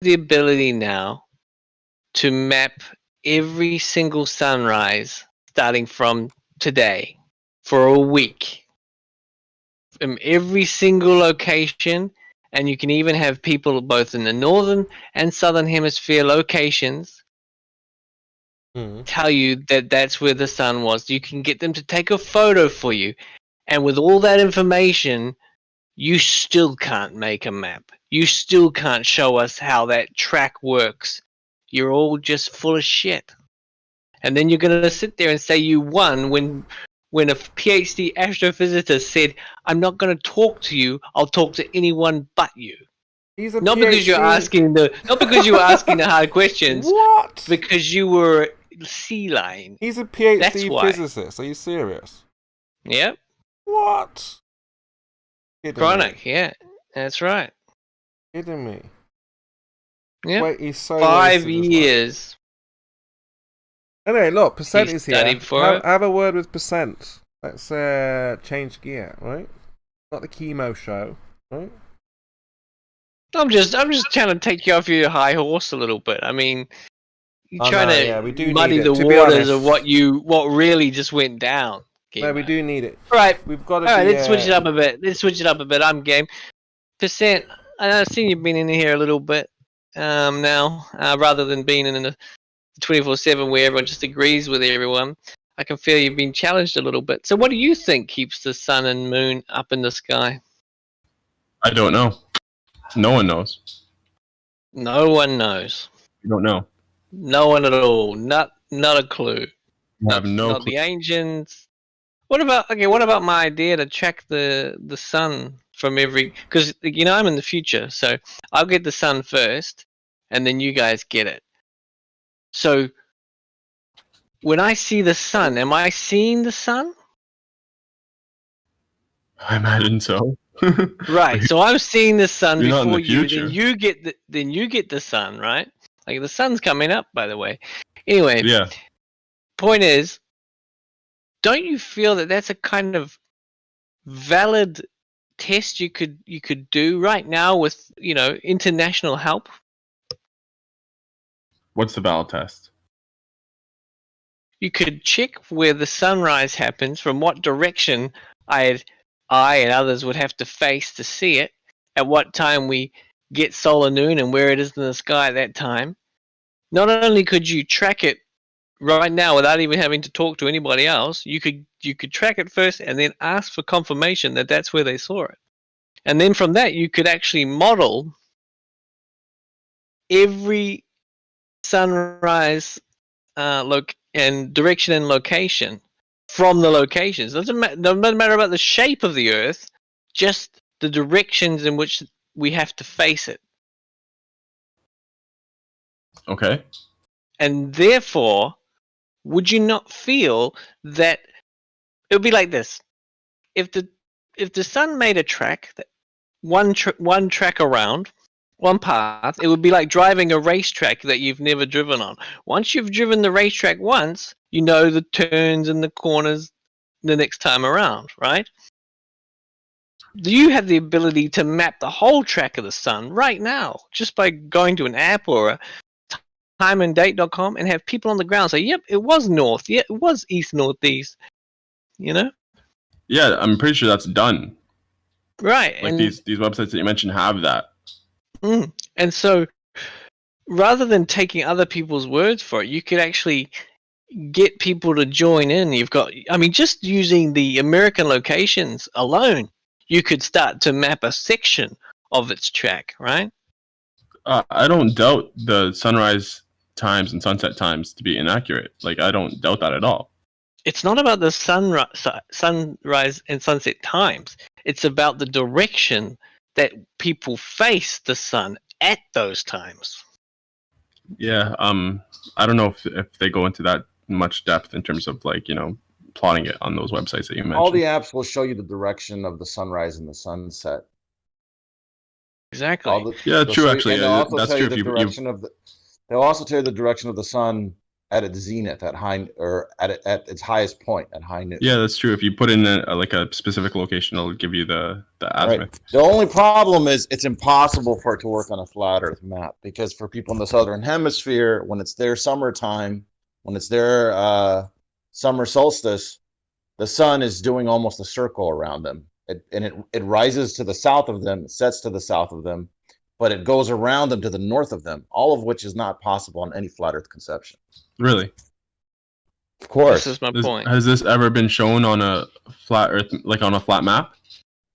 the ability now to map every single sunrise starting from today for a week from every single location, and you can even have people both in the northern and southern hemisphere locations tell you that that's where the sun was. You can get them to take a photo for you, and with all that information, you still can't make a map. You still can't show us how that track works. You're all just full of shit. And then you're going to sit there and say you won when a PhD astrophysicist said, I'm not going to talk to you, I'll talk to anyone but you. He's a not PhD. Because you're asking the hard questions. What? Because you were sea lion. He's a PhD physicist. Are you serious? Yep. What? Chronic, yeah. That's right. Kidding me. Yeah. Wait, he's so 5 years. Anyway, look, Percent is here. For have a word with Percent. Let's change gear, right? Not the chemo show, right? I'm just trying to take you off your high horse a little bit. I mean, you're trying to muddy the waters of what really just went down. No, we do need it. All right, we've got to. All right, let's switch it up a bit. I'm game. Percent. I've seen you've been in here a little bit now, rather than being in the 24/7 where everyone just agrees with everyone. I can feel you've been challenged a little bit. So what do you think keeps the sun and moon up in the sky? I don't know. No one knows. No one knows. You don't know. No one at all. Not a clue. You have no not clue. The ancients. What about my idea to track the sun from every... Because, I'm in the future, so I'll get the sun first, and then you guys get it. So, when I see the sun, am I seeing the sun? I imagine so. Right. So I'm seeing the sun You're before you. Then you get the sun, right? Like the sun's coming up, by the way. Anyway. Yeah. Point is, don't you feel that that's a kind of valid test you could do right now with international help? What's the valid test? You could check where the sunrise happens, from what direction I and others would have to face to see it, at what time we get solar noon and where it is in the sky at that time. Not only could you track it right now without even having to talk to anybody else, you could track it first and then ask for confirmation that that's where they saw it. And then from that you could actually model every sunrise and direction and location from the locations. Doesn't matter about the shape of the Earth, just the directions in which we have to face it. Okay. And therefore, would you not feel that it would be like this? If the sun made a track, one track around, one path, it would be like driving a racetrack that you've never driven on. Once you've driven the racetrack once, you know the turns and the corners the next time around, right? You have the ability to map the whole track of the sun right now, just by going to an app or a timeanddate.com and have people on the ground say, yep, it was north, yeah, it was east, northeast, Yeah, I'm pretty sure that's done. Right. Like these websites that you mentioned have that. And so rather than taking other people's words for it, you could actually get people to join in. Just using the American locations alone, you could start to map a section of its track, right? I don't doubt the sunrise times and sunset times to be inaccurate. Like, I don't doubt that at all. It's not about the sunrise and sunset times. It's about the direction that people face the sun at those times. Yeah, I don't know if they go into that much depth in terms of plotting it on those websites that you mentioned. All the apps will show you the direction of the sunrise and the sunset. Exactly. True. Actually, that's true. They'll also tell you the direction of the sun at its zenith, at high, or at its highest point, at high noon. Yeah, that's true. If you put in like a specific location, it'll give you the azimuth. Right. The only problem is it's impossible for it to work on a flat Earth map, because for people in the southern hemisphere, when it's their summertime, when it's their summer solstice, the sun is doing almost a circle around them. It rises to the south of them, it sets to the south of them, but it goes around them to the north of them, all of which is not possible on any flat Earth conception. Really? Of course. This is my point. Has this ever been shown on a flat Earth, like on a flat map?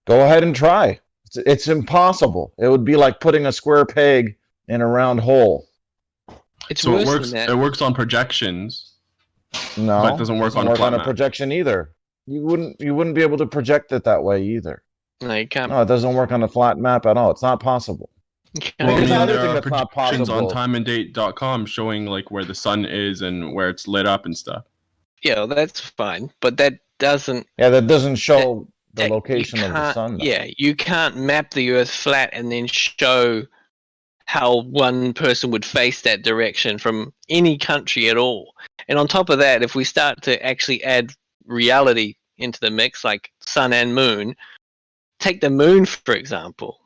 Go ahead and try. It's impossible. It would be like putting a square peg in a round hole. It's So worse it works. than that. It works on projections. No, But it doesn't work on a flat map. projection either. You wouldn't be able to project it that way either. No, you can't. No, it doesn't work on a flat map at all. It's not possible. You can't Well, I Because mean, another there thing are that's not projections on possible- timeanddate.com showing like where the sun is and where it's lit up and stuff. Yeah, well, that's fine, but that doesn't. Yeah, that doesn't show the that location you of the can't- sun. though. Yeah, you can't map the Earth flat and then show how one person would face that direction from any country at all. And on top of that, if we start to actually add reality into the mix, like sun and moon, take the moon for example.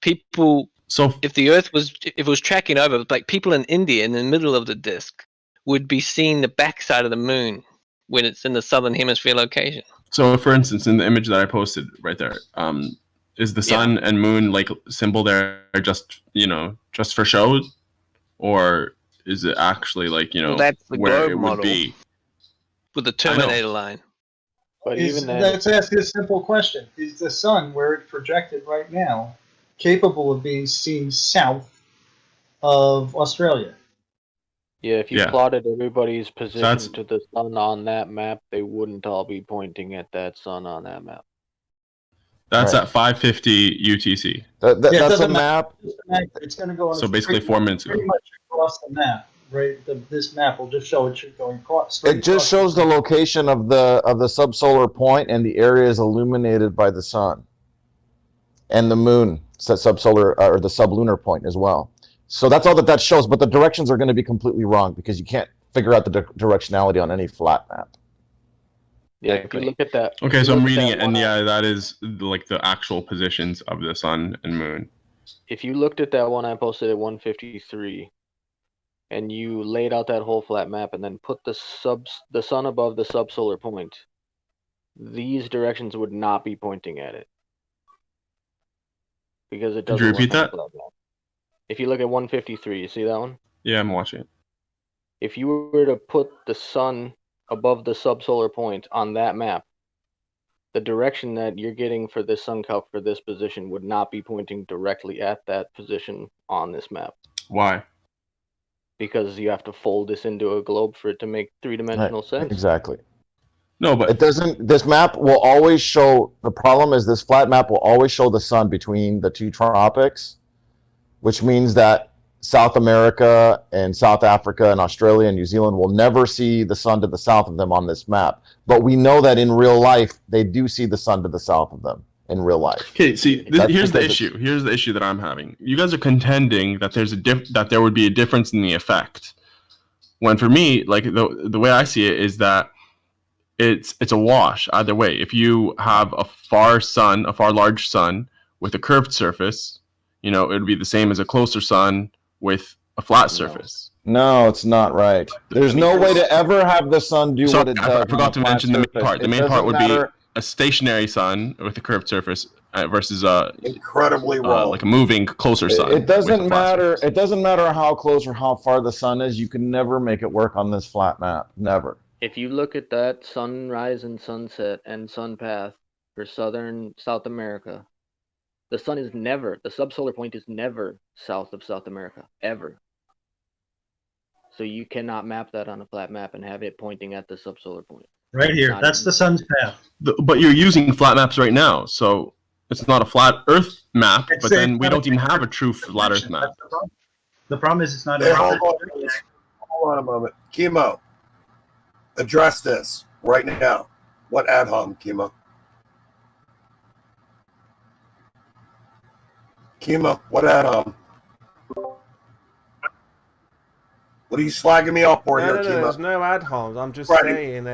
People, So if the Earth was, if it was tracking over, like people in India in the middle of the disk would be seeing the backside of the moon when it's in the southern hemisphere location. for instance, in the image that I posted right there, is the sun and moon like symbol there just just for show, or is it actually like Well, that's the where globe it would model. be? With the Terminator line. But Is, even then, let's ask a simple question. Is the sun, where it's projected right now, capable of being seen south of Australia? yeah, if you Yeah. plotted everybody's position That's- to the sun on that map, they wouldn't all be pointing at that sun on that map. That's Right. at 5:50 UTC. Yeah, it That's a doesn't map. It's going to go on So a basically straight- 4 minutes ago. pretty much across the map, right? This map will just show it going across. straight It just across shows the location of the subsolar point, and the area is illuminated by the sun and the moon, subsolar or the sublunar point as well. So that's all that shows. But the directions are going to be completely wrong because you can't figure out the directionality on any flat map. Yeah, if you look at that. Okay, if so you I'm look at reading that it, and one yeah, that is like the actual positions of the sun and moon. If you looked at that one I posted at 153, and you laid out that whole flat map, and then put the sun above the subsolar point, these directions would not be pointing at it, because it Could doesn't. you repeat work on that? a flat map. If you look at 153, you see that one? Yeah, I'm watching it. If you were to put the sun above the subsolar point on that map, the direction that you're getting for this sun calc for this position would not be pointing directly at that position on this map, Why? because you have to fold this into a globe for it to make three-dimensional sense. Exactly. No, but It doesn't. This map will always show. The problem is this flat map will always show the sun between the two tropics, which means that South America and South Africa and Australia and New Zealand will never see the sun to the south of them on this map. But we know that in real life, they do see the sun to the south of them in real life. okay, see, That's here's the because issue. Here's the issue that I'm having. You guys are contending that that there would be a difference in the effect. When for me, like the way I see it is that it's a wash either way. If you have a far large sun with a curved surface, it would be the same as a closer sun with a flat surface. No, it's not right. There's no way to ever have the sun do So what it does. I forgot to mention the main part. The main part would be be. a stationary sun with a curved surface versus Incredibly wrong. like a moving closer sun. It with a doesn't flat matter. surface. It doesn't matter how close or how far the sun is. You can never make it work on this flat map. Never. If you look at that sunrise and sunset and sun path for South America, the subsolar point is never south of South America, ever. So you cannot map that on a flat map and have it pointing at the subsolar point. Right here. Not That's in- the sun's path. But you're using flat maps right now, so it's not a flat Earth map. It's But then we not don't a even have a true flat Earth map. That's the problem. The problem is it's not. Hey, hold on a moment. Chemo, address this right now. What ad hom, Chemo? Chemo, what ad hom? What are you slagging me up for No, here, no, no. Kimo? There's no ad homs. I'm just Right. saying.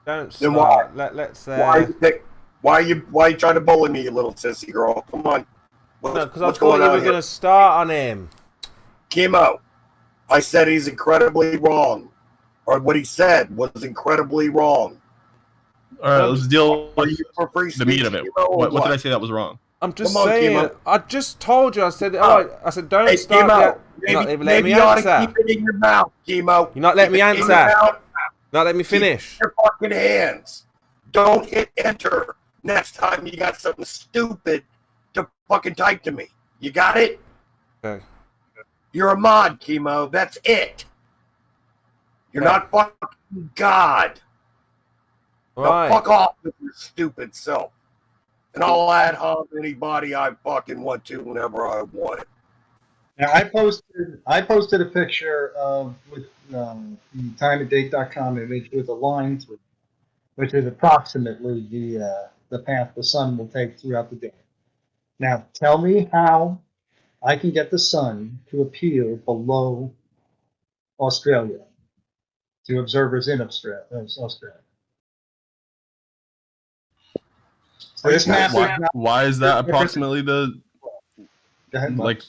Don't Then why? start. Let's. Why you trying to bully me, you little sissy girl? Come on. No, because I What's thought going you on were here? going to start on him. Kimo, I said he's incredibly wrong. Or what he said was incredibly wrong. All right, let's deal Are with you for free the meat speech, of it. Kimo, or What did I say that was wrong? I'm just Come on, saying. Kimo. I just told you. I said. All right. I said don't Hey, start. Kimo, You're not even letting maybe me you ought to answer. keep it in your mouth, Kimo. You're not letting me Keep it in your answer. mouth. Not let me Keep finish. your fucking hands. Don't hit enter next time you got something stupid to fucking type to me. You got it? Okay. You're a mod, Kimo. That's it. You're not fucking God. Right. Now fuck off with your stupid self. And I'll add hom anybody I fucking want to whenever I want it. Now I posted a picture of with the timeanddate.com image with a line through, which is approximately the path the sun will take throughout the day. Now tell me how I can get the sun to appear below Australia to observers in Australia. So this map is not. Why is that approximately the Go ahead, Bob. like?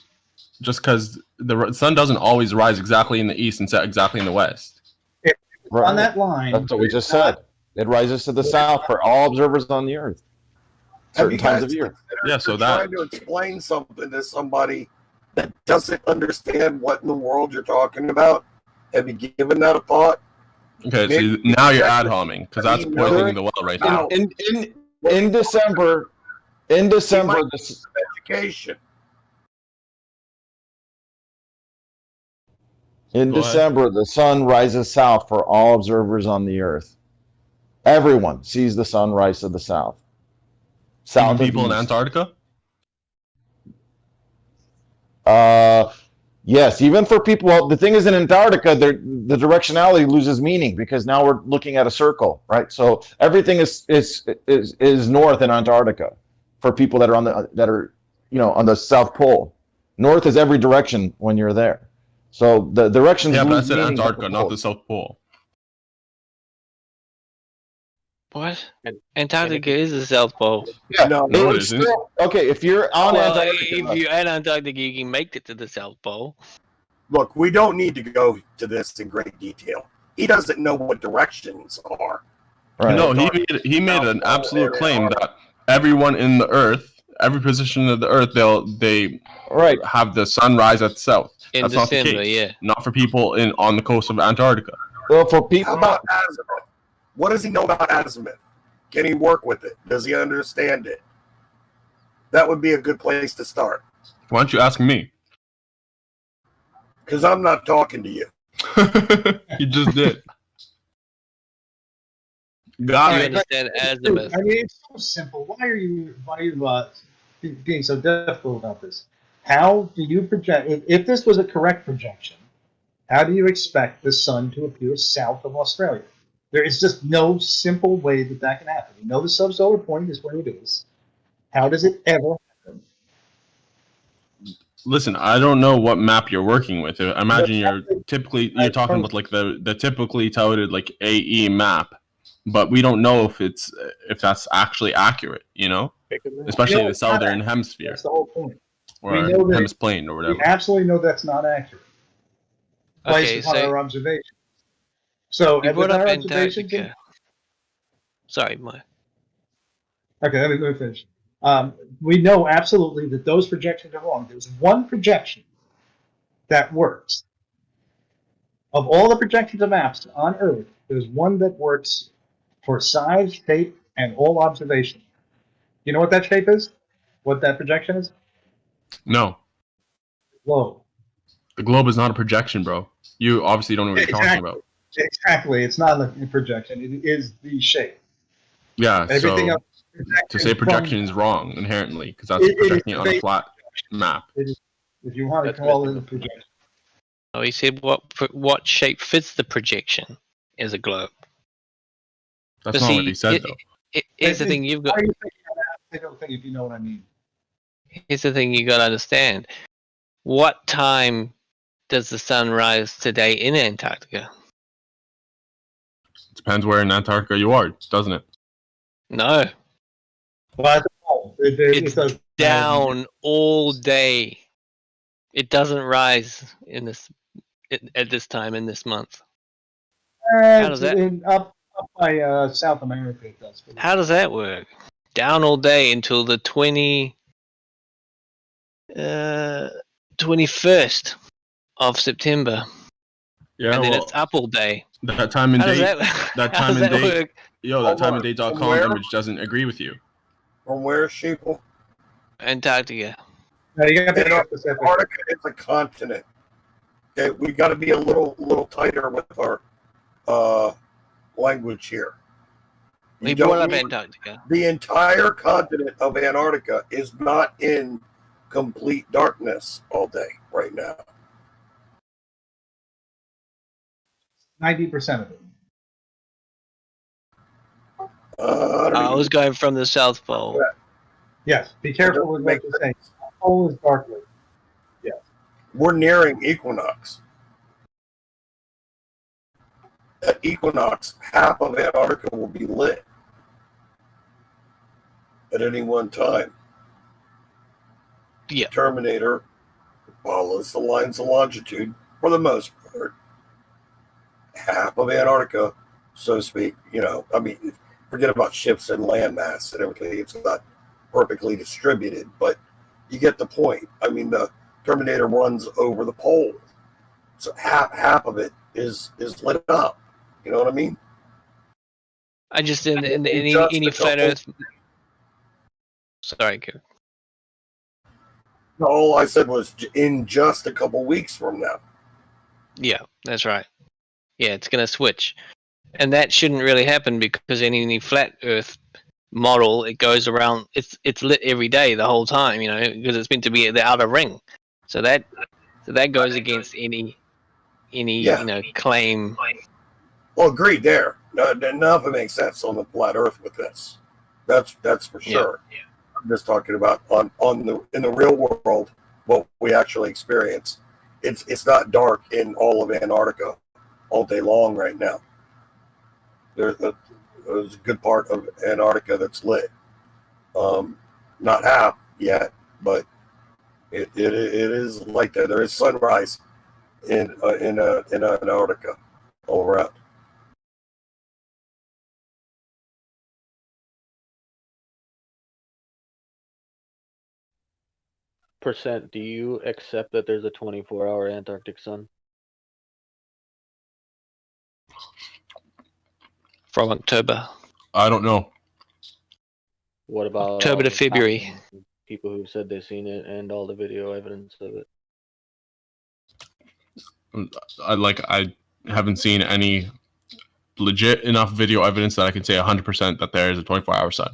Just because the sun doesn't always rise exactly in the east and set exactly in the west. On that line. That's what we just said. It rises to the south for all observers on the earth. Certain times of year. Yeah, so You're that- trying to explain something to somebody that doesn't understand what in the world you're talking about. Have you given that a thought? Okay, so now you're ad homing because that's poisoning the well right now. In December, this Education. In Go ahead. December, the sun rises south for all observers on the earth. Everyone sees the sun rise to the south. Even of people in east. Antarctica? Yes, even for people. Well, the thing is, in Antarctica, the directionality loses meaning because now we're looking at a circle, right? So everything is north in Antarctica for people that are on the South Pole. North is every direction when you're there. So the directions. Yeah, but I lose said meaning with Antarctica, the not the poles. South Pole. What? Antarctica is the South Pole. Yeah, No, No, it it's isn't. still- okay, if you're on Well, Antarctica, if you're at Antarctica, you can make it to the South Pole. Look, we don't need to go to this in great detail. He doesn't know what directions are. right? No, he made an absolute claim that everyone in the Earth, every position of the Earth, they Right. have the sunrise at the south. In That's December, not the case. yeah. Not for people on the coast of Antarctica. Well, for How people, about azimuth? What does he know about azimuth? Can he work with it? Does he understand it? That would be a good place to start. Why don't you ask me? Because I'm not talking to you. You just did. You Got it. understand azimuth. I mean, it's so simple. Why are you being so difficult about this? How do you project? If this was a correct projection, how do you expect the sun to appear south of Australia? There is just no simple way that can happen. You know the subsolar point is where it is. How does it ever happen? Listen, I don't know what map you're working with. I imagine you're talking about like the typically touted like AE map, but we don't know if that's actually accurate, especially the southern hemisphere That's the whole point. or We know that- hemiplane or whatever. We absolutely know that's not accurate. Okay, Based upon so our observation. So, you with brought up our observations, Antarctica. Sorry, my. okay, let me finish. We know absolutely that those projections are wrong. There's one projection that works. Of all the projections of maps on Earth, there's one that works for size, shape, and all observation. You know what that shape is? What that projection is? No, Globe. the globe is not a projection, bro. You obviously don't know what you're talking about. Exactly. It's not a projection. It is the shape. Yeah, Everything so else. to say projection is wrong inherently because that's It is projecting it on a based- flat map. If you want to That's call it basically a projection. Oh, he said what shape fits the projection is a globe. That's But not see, what he said, though. Here's the thing you've got. Why are you thinking of that? I don't think if you know what I mean. Here's the thing you got to understand. What time does the sun rise today in Antarctica? It depends where in Antarctica you are, doesn't it? No, But it's down all day. It doesn't rise in this at this time in this month. How does that? Up by South America, it does. How does that work? Down all day until the 21st of September. Yeah, And then it's up all day. That time and How does date. that, That how time does and that date. work? Yo, that time and date.com Where? image doesn't agree with you. From where, sheeple? Antarctica. No, you got to be specific. Antarctica is a continent. Okay, we got to be a little tighter with our language here. We You don't brought up need- Antarctica. The entire continent of Antarctica is not in complete darkness all day right now. 90% of it. I was going from the South Pole. Yes, be careful with what you say. Pole is darkly. We're nearing equinox. At equinox, half of Antarctica will be lit at any one time. Yeah. Terminator follows the lines of longitude for the most part. Half of Antarctica, so to speak, I mean, forget about ships and landmass and everything. It's not perfectly distributed, but you get the point. I mean, the Terminator runs over the pole, so half of it is lit up. You know what I mean? I just in any flat Earth. Sorry, Kurt. All I said was in just a couple weeks from now. Yeah, that's right. Yeah, it's gonna switch, and that shouldn't really happen because in any flat Earth model, it goes around. It's lit every day, the whole time. Because it's meant to be the outer ring. So that goes against any claim. Well, agreed there. None of it makes sense on the flat Earth with this. That's for sure. Yeah. I'm just talking about in the real world what we actually experience. It's not dark in all of Antarctica all day long right now. There's a good part of Antarctica that's lit. Not half yet, but it is like that. There is sunrise in Antarctica all around. Do you accept that there's a 24-hour Antarctic sun? From October. I don't know. What about October to February? People who said they've seen it and all the video evidence of it. I haven't seen any legit enough video evidence that I can say 100% that there is a 24-hour sun.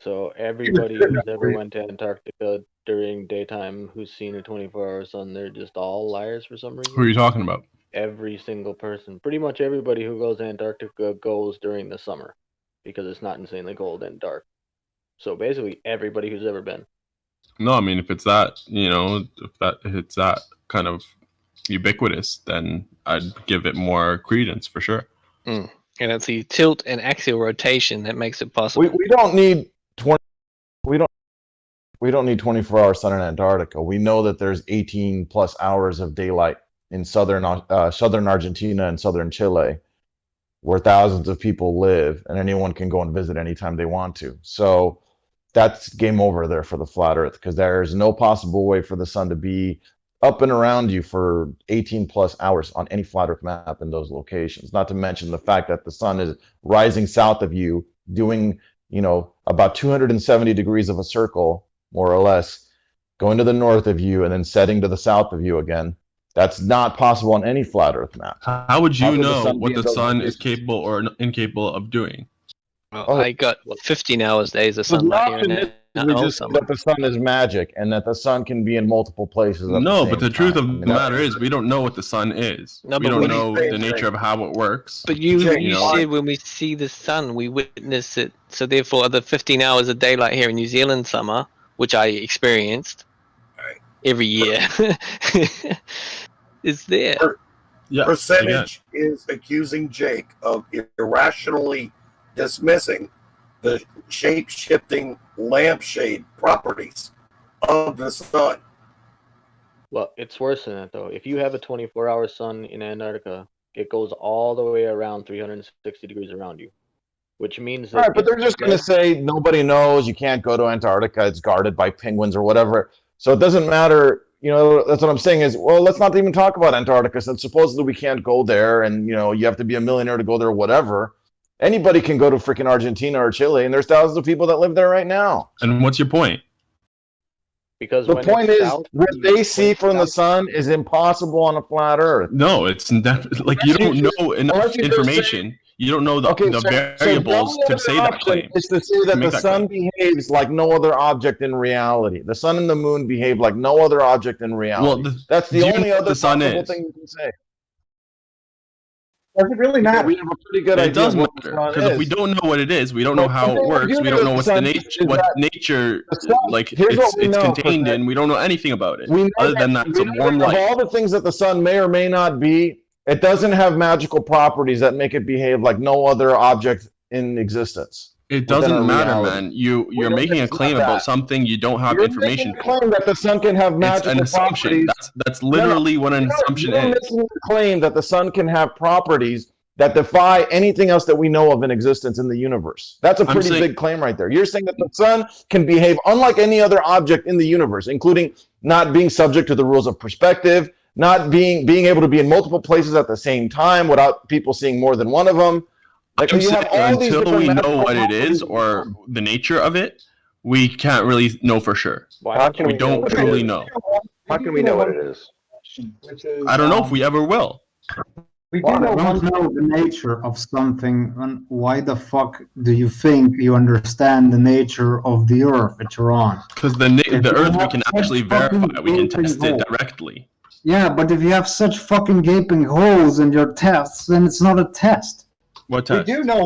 So everybody who's ever went to Antarctica during daytime who's seen a 24-hour sun, they're just all liars for some reason? Who are you talking about? Every single person. Pretty much everybody who goes to Antarctica goes during the summer because it's not insanely cold and dark. So basically everybody who's ever been. No, I mean, if it's that, if it's that kind of ubiquitous, then I'd give it more credence for sure. And it's the tilt and axial rotation that makes it possible. We don't need 20. We don't need 24-hour sun in Antarctica. We know that there's 18 plus hours of daylight in southern Argentina and southern Chile, where thousands of people live, and anyone can go and visit anytime they want to. So that's game over there for the flat Earth, because there is no possible way for the sun to be up and around you for 18 plus hours on any flat Earth map in those locations. Not to mention the fact that the sun is rising south of you, doing about 270 degrees of a circle, more or less, going to the north of you and then setting to the south of you again. That's not possible on any flat Earth map. How would you know what the sun is locations? capable or incapable of doing? Well, I got 15 hours days of So the sunlight here option and is there. we just say that the sun is magic and that the sun can be in multiple places. At No, the but the same truth time. of I mean, the matter is we don't know what the sun is. No, We but don't when know you- the nature of how it works. But you know- said when we see the sun, we witness it. So therefore, the 15 hours of daylight here in New Zealand summer, which I experienced Right. every year, is there. Yeah, Percentage is accusing Jake of irrationally dismissing the shape-shifting lampshade properties of the sun. Well, it's worse than that, though. If you have a 24-hour sun in Antarctica, it goes all the way around 360 degrees around you, which means that... All right, but they're just going to say nobody knows, you can't go to Antarctica, it's guarded by penguins or whatever. So it doesn't matter, you know, that's what I'm saying is, well, let's not even talk about Antarctica, since supposedly we can't go there, and, you know, you have to be a millionaire to go there or whatever. Anybody can go to freaking Argentina or Chile, and there's thousands of people that live there right now. And what's your point? Because the point is, what they see from the sun is impossible on a flat Earth. No, it's like you don't know enough information. You don't know the variables to say that claim. Is to say that the sun behaves like no other object in reality. The sun and the moon behave like no other object in reality. Well, that's the only other possible thing you can say. Does it really matter? We have a pretty good idea. It does matter, because if we don't know what it is, we don't know how it works. We don't know what's nature like it's contained in. We don't know anything about it. Other than that, it's a warm light. Of all the things that the sun may or may not be, it doesn't have magical properties that make it behave like no other object in existence. It doesn't matter, man. You're making a claim about something you don't have information for. Claim that the sun can have magical properties. It's an assumption. That's literally what an assumption is. You're making a claim that the sun can have properties that defy anything else that we know of in existence in the universe. That's a pretty big claim right there. You're saying that the sun can behave unlike any other object in the universe, including not being subject to the rules of perspective, not being able to be in multiple places at the same time without people seeing more than one of them. Like until we know what it is or the nature of it, we can't really know for sure. We don't truly know. How can we know what it is? I don't know if we ever will. We don't know the nature of something, and why the fuck do you think you understand the nature of the Earth that you're on? Because the Earth we can actually verify, we can test it directly. Yeah, but if you have such fucking gaping holes in your tests, then it's not a test. What test? We do know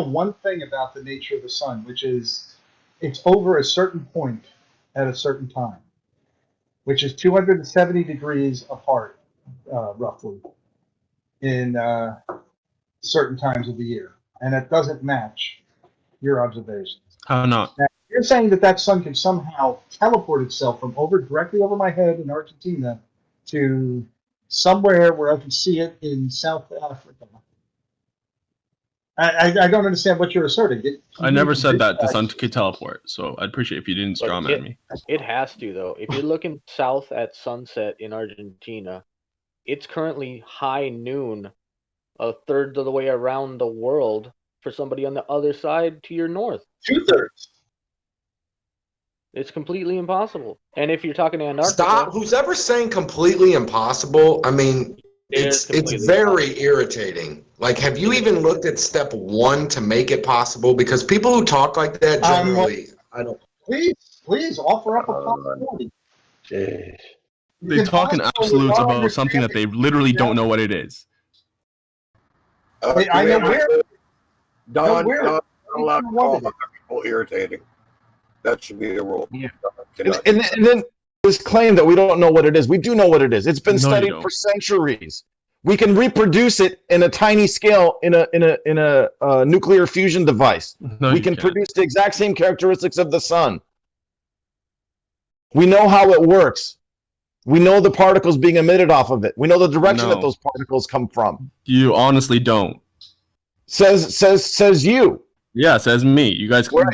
one thing about the nature of the sun, which is it's over a certain point at a certain time, which is 270 degrees apart, roughly, in certain times of the year, and it doesn't match your observations. How not? Now, you're saying that sun can somehow teleport itself from directly over my head in Argentina to somewhere where I can see it in South Africa. I don't understand what you're asserting. I never said that the sun could teleport, so I'd appreciate if you didn't strawman me. It has to, though. If you're looking south at sunset in Argentina, it's currently high noon, a third of the way around the world for somebody on the other side to your north. 2/3. It's completely impossible. And if you're talking to Antarctica... Stop. Who's ever saying completely impossible? I mean, it's very irritating. Like, have you even looked at step one to make it possible? Because people who talk like that generally, I don't... Please offer up a possibility. They talk in absolutes about something that they literally don't know what it is. I know where. Don, allowed to call people irritating. That should be the rule. Yeah. And then this claim that we don't know what it is. We do know what it is. It's been studied for centuries. We can reproduce it in a tiny scale in a nuclear fusion device. We can produce the exact same characteristics of the sun. We know how it works. We know the particles being emitted off of it. We know the direction that those particles come from. You honestly don't. Says you. Yeah, says me. You guys. So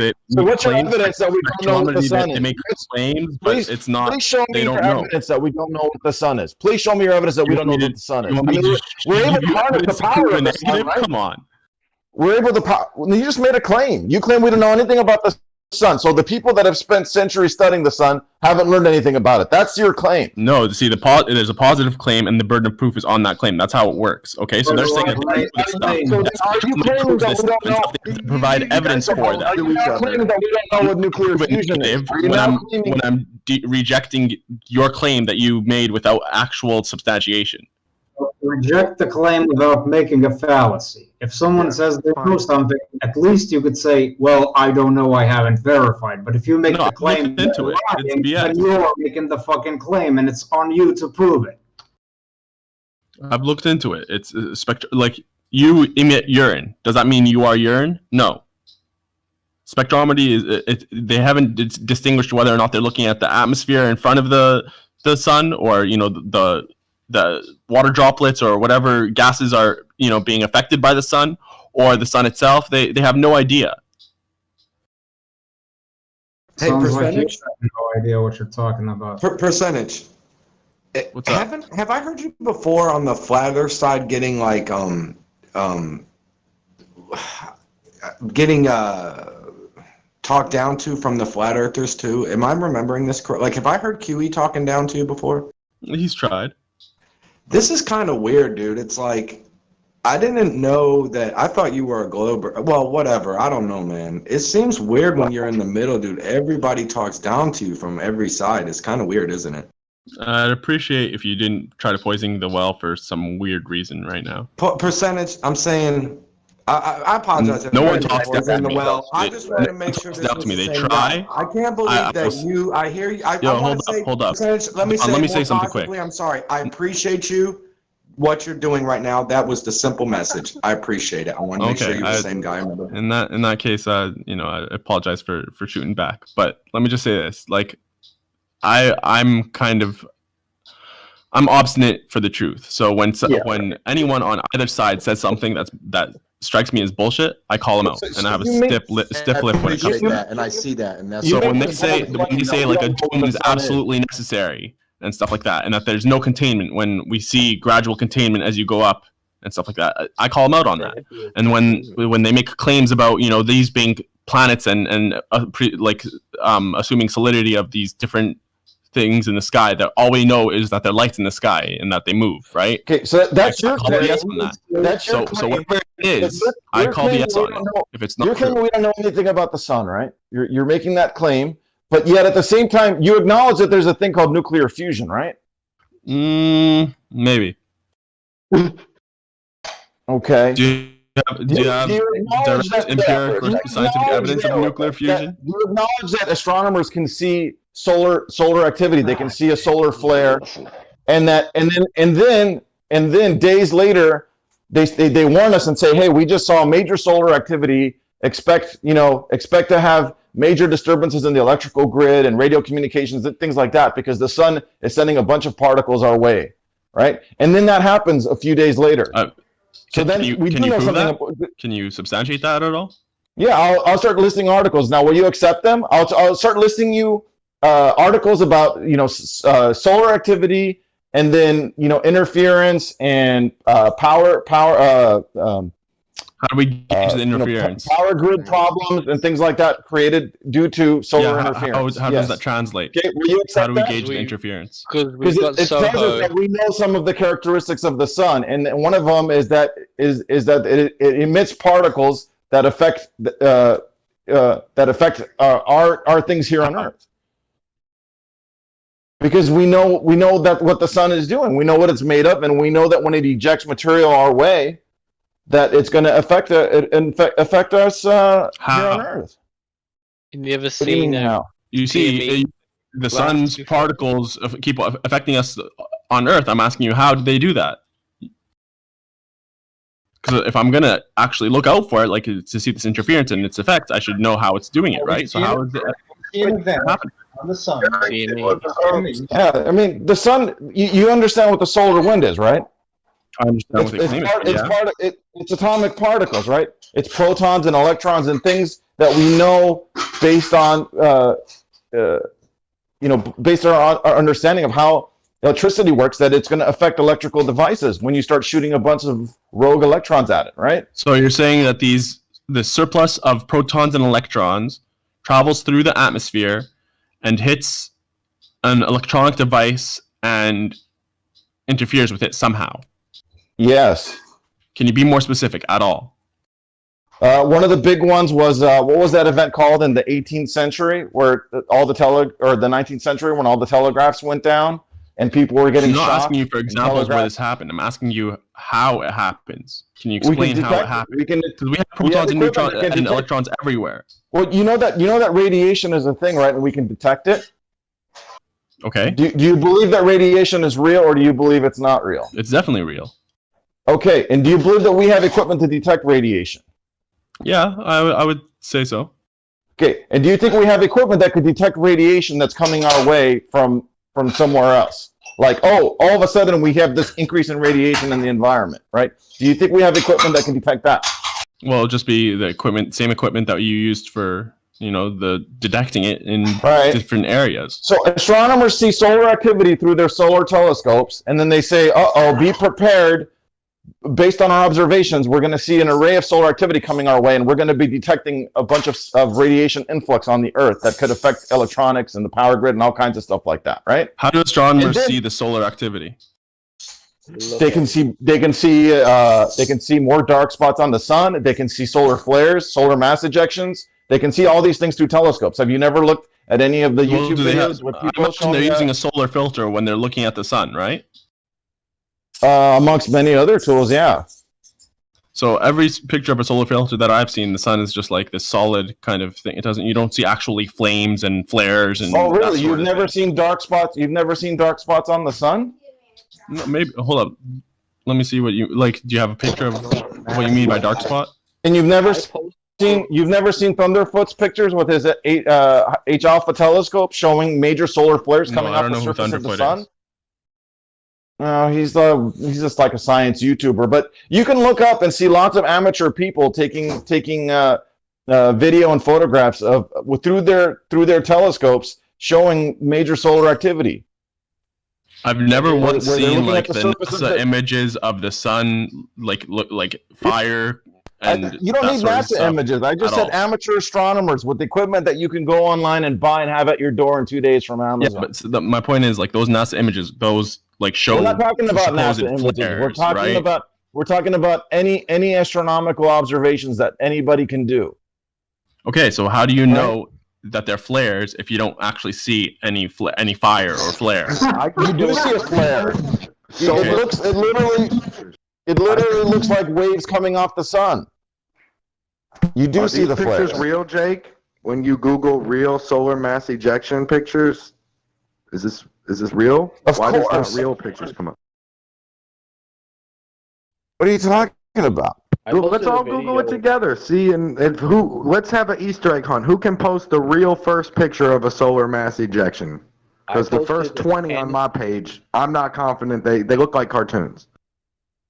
what's your evidence that we don't know what the sun is? They make claims, but it's not. Please show me your evidence that we don't know what the sun is. Please show me your evidence that we don't know what the sun is. I mean, we're able to harness the power of the sun, right? Come on. We're able to. You just made a claim. You claim we don't know anything about the sun. So the people that have spent centuries studying the sun haven't learned anything about it. That's your claim. No, see, there's a positive claim, and the burden of proof is on that claim. That's how it works. Okay, so they're saying that they provide evidence for that. Are you claiming that we don't know what nuclear fusion is? When I'm rejecting your claim that you made without actual substantiation. Reject the claim without making a fallacy. If someone says they know something, at least you could say, well, I don't know, I haven't verified. But if you make the claim, then you're making the fucking claim, and it's on you to prove it. I've looked into it. It's like you emit urine. Does that mean you are urine? No. Spectrometry they haven't distinguished whether or not they're looking at the atmosphere in front of the sun, or the water droplets or whatever gases are being affected by the sun, or the sun itself. They have no idea. Hey, Sounds like you percentage. have no idea what you're talking about. Percentage. What's up? Have I heard you before on the flat Earth side getting like talked down to from the flat earthers too? Am I remembering this correct? Like, have I heard QE talking down to you before? He's tried. This is kind of weird, dude. It's like, I didn't know that. I thought you were a glober. Well, whatever. I don't know, man. It seems weird when you're in the middle, dude. Everybody talks down to you from every side. It's kind of weird, isn't it? I'd appreciate if you didn't try to poison the well for some weird reason right now. Percentage, I'm saying, I apologize. If No I one talks down to in the me. well. I just wanted to make sure this down was to me. the They same try. guy. I can't believe that you. I hear you. Yo, hold up. Percentage, let me Let me say say something quick. I'm sorry. I appreciate you. What you're doing right now. That was the simple message. I appreciate it. I want to make sure you're the same guy. In that case, I apologize for shooting back. But let me just say this: like, I'm obstinate for the truth. So when anyone on either side says something that strikes me as bullshit, I call them out, and I have a stiff lip when it comes to that, and I see that, and that's so when they say like a dome is absolutely necessary and stuff like that, and that there's no containment when we see gradual containment as you go up and stuff like that, I call them out on that. And when they make claims about these being planets and assuming solidity of these different things in the sky, that all we know is that they're lights in the sky and that they move, right? Okay, so that's your claim. BS on that. That's your So claim. whatever it is, I call BS on it if it's not You're true. claiming we don't know anything about the sun, right? You're making that claim, but yet at the same time, you acknowledge that there's a thing called nuclear fusion, right? Maybe. Okay. Do you have direct empirical scientific evidence of nuclear fusion? Do you acknowledge that astronomers can see solar activity? They can see a solar flare, and then days later, they warn us and say, "Hey, we just saw major solar activity. Expect to have major disturbances in the electrical grid and radio communications and things like that, because the sun is sending a bunch of particles our way," right? And then that happens a few days later. Can you substantiate that at all? Yeah, I'll start listing articles. Now, will you accept them? I'll start listing you articles about solar activity, and then interference and power. How do we gauge the interference? Power grid problems and things like that created due to solar interference. How does that translate? Okay, will you accept how do we that? gauge the interference? Because it tells us that we know some of the characteristics of the sun, and one of them is that it emits particles that affect our things here on Earth. Because we know that what the sun is doing, we know what it's made of, and we know that when it ejects material our way, that it's going to affect us here on Earth. You never seen You see, the sun's particles keep affecting us on Earth. I'm asking you, how did they do that? Because if I'm going to actually look out for it, like to see this interference and its effects, I should know how it's doing it, right? So how is it happening? On the sun. Yeah, I mean, the sun, you understand what the solar wind is, right? I understand what they claim it's atomic particles, right? It's protons and electrons and things that we know based on based on our understanding of how electricity works, that it's going to affect electrical devices when you start shooting a bunch of rogue electrons at it, right? So you're saying that the surplus of protons and electrons travels through the atmosphere and hits an electronic device and interferes with it somehow. Yes. Can you be more specific at all? One of the big ones was what was that event called in the 18th century, where the 19th century, when all the telegraphs went down and people were getting shocked? I'm not asking you for examples where this happened. I'm asking you how it happens. Can you explain how it happens? Because we have protons and neutrons and electrons everywhere. Well, you know that radiation is a thing, right? And we can detect it. Okay. Do you believe that radiation is real, or do you believe it's not real? It's definitely real. Okay, and do you believe that we have equipment to detect radiation? Yeah, I would say so. Okay, and do you think we have equipment that could detect radiation that's coming our way from somewhere else? Like, oh, all of a sudden we have this increase in radiation in the environment, right? Do you think we have equipment that can detect that? Well, it'll just be the same equipment that you used for, the detecting it in different areas. So astronomers see solar activity through their solar telescopes, and then they say, uh-oh, be prepared. Based on our observations, we're going to see an array of solar activity coming our way, and we're going to be detecting a bunch of radiation influx on the Earth that could affect electronics and the power grid and all kinds of stuff like that, right? How do astronomers see the solar activity? They can see more dark spots on the sun. They can see solar flares, solar mass ejections. They can see all these things through telescopes. Have you never looked at any of the YouTube videos with people showing they're using a solar filter when they're looking at the sun, right? Amongst many other tools, yeah. So every picture of a solar filter that I've seen, the sun is just like this solid kind of thing. You don't see actually flames and flares and. Oh, really? You've never seen dark spots? You've never seen dark spots on the sun? No, maybe. Hold up. Let me see what you like. Do you have a picture of what you mean by dark spot? And you've never seen Thunderfoot's pictures with his H alpha telescope showing major solar flares coming off the surface of the sun? No, he's just like a science YouTuber. But you can look up and see lots of amateur people taking video and photographs through their telescopes showing major solar activity. I've never once seen like the NASA images of the sun, like fire. And you don't need NASA images. I just said amateur astronomers with equipment that you can go online and buy and have at your door in 2 days from Amazon. Yeah, but my point is, like, those NASA images, those like show. We're not talking about NASA images. Flares, we're talking about any astronomical observations that anybody can do. Okay, so how do you know that they're flares if you don't actually see any fire or flare? You do see a flare. So it literally looks like waves coming off the sun. You do see the flares. Are these pictures real, Jake? When you Google real solar mass ejection pictures, is this real? Why does not real pictures come up? What are you talking about? Let's all Google it together. See, and let's have an Easter egg hunt. Who can post the real first picture of a solar mass ejection? Because the first 20 on my page, I'm not confident they look like cartoons.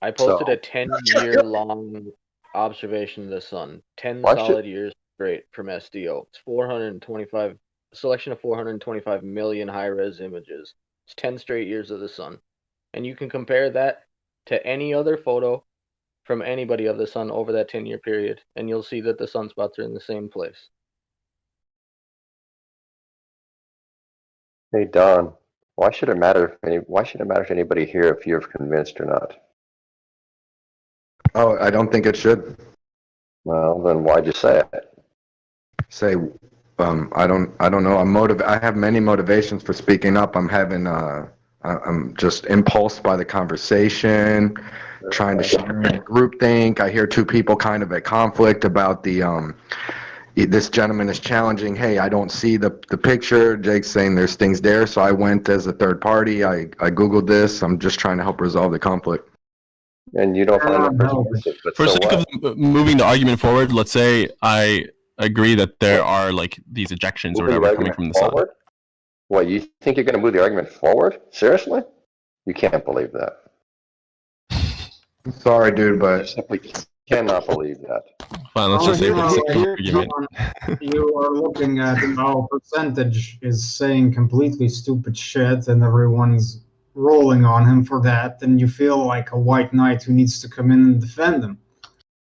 I posted a 10-year-long observation of the sun. 10 solid years straight from SDO. It's a selection of 425 million high-res images. It's 10 straight years of the sun. And you can compare that to any other photo from anybody of the sun over that 10-year period, and you'll see that the sunspots are in the same place. Hey, Don, why should it matter to anybody here if you're convinced or not? Oh, I don't think it should. Well, then why'd you say it? Say, I don't know. I have many motivations for speaking up. I'm just impulsed by the conversation, trying to share a groupthink. I hear two people kind of at conflict about this gentleman is challenging, hey, I don't see the picture. Jake's saying there's things there, so I went as a third party. I Googled this. I'm just trying to help resolve the conflict. And you don't find that person, but for sake of moving the argument forward, let's say I agree that there are like these ejections or whatever coming from the sun. What, you think you're going to move the argument forward? Seriously? You can't believe that. I'm sorry, dude, but you simply cannot believe that. Fine, let's just say you are looking at how percentage is saying completely stupid shit and everyone's rolling on him for that, then you feel like a white knight who needs to come in and defend him.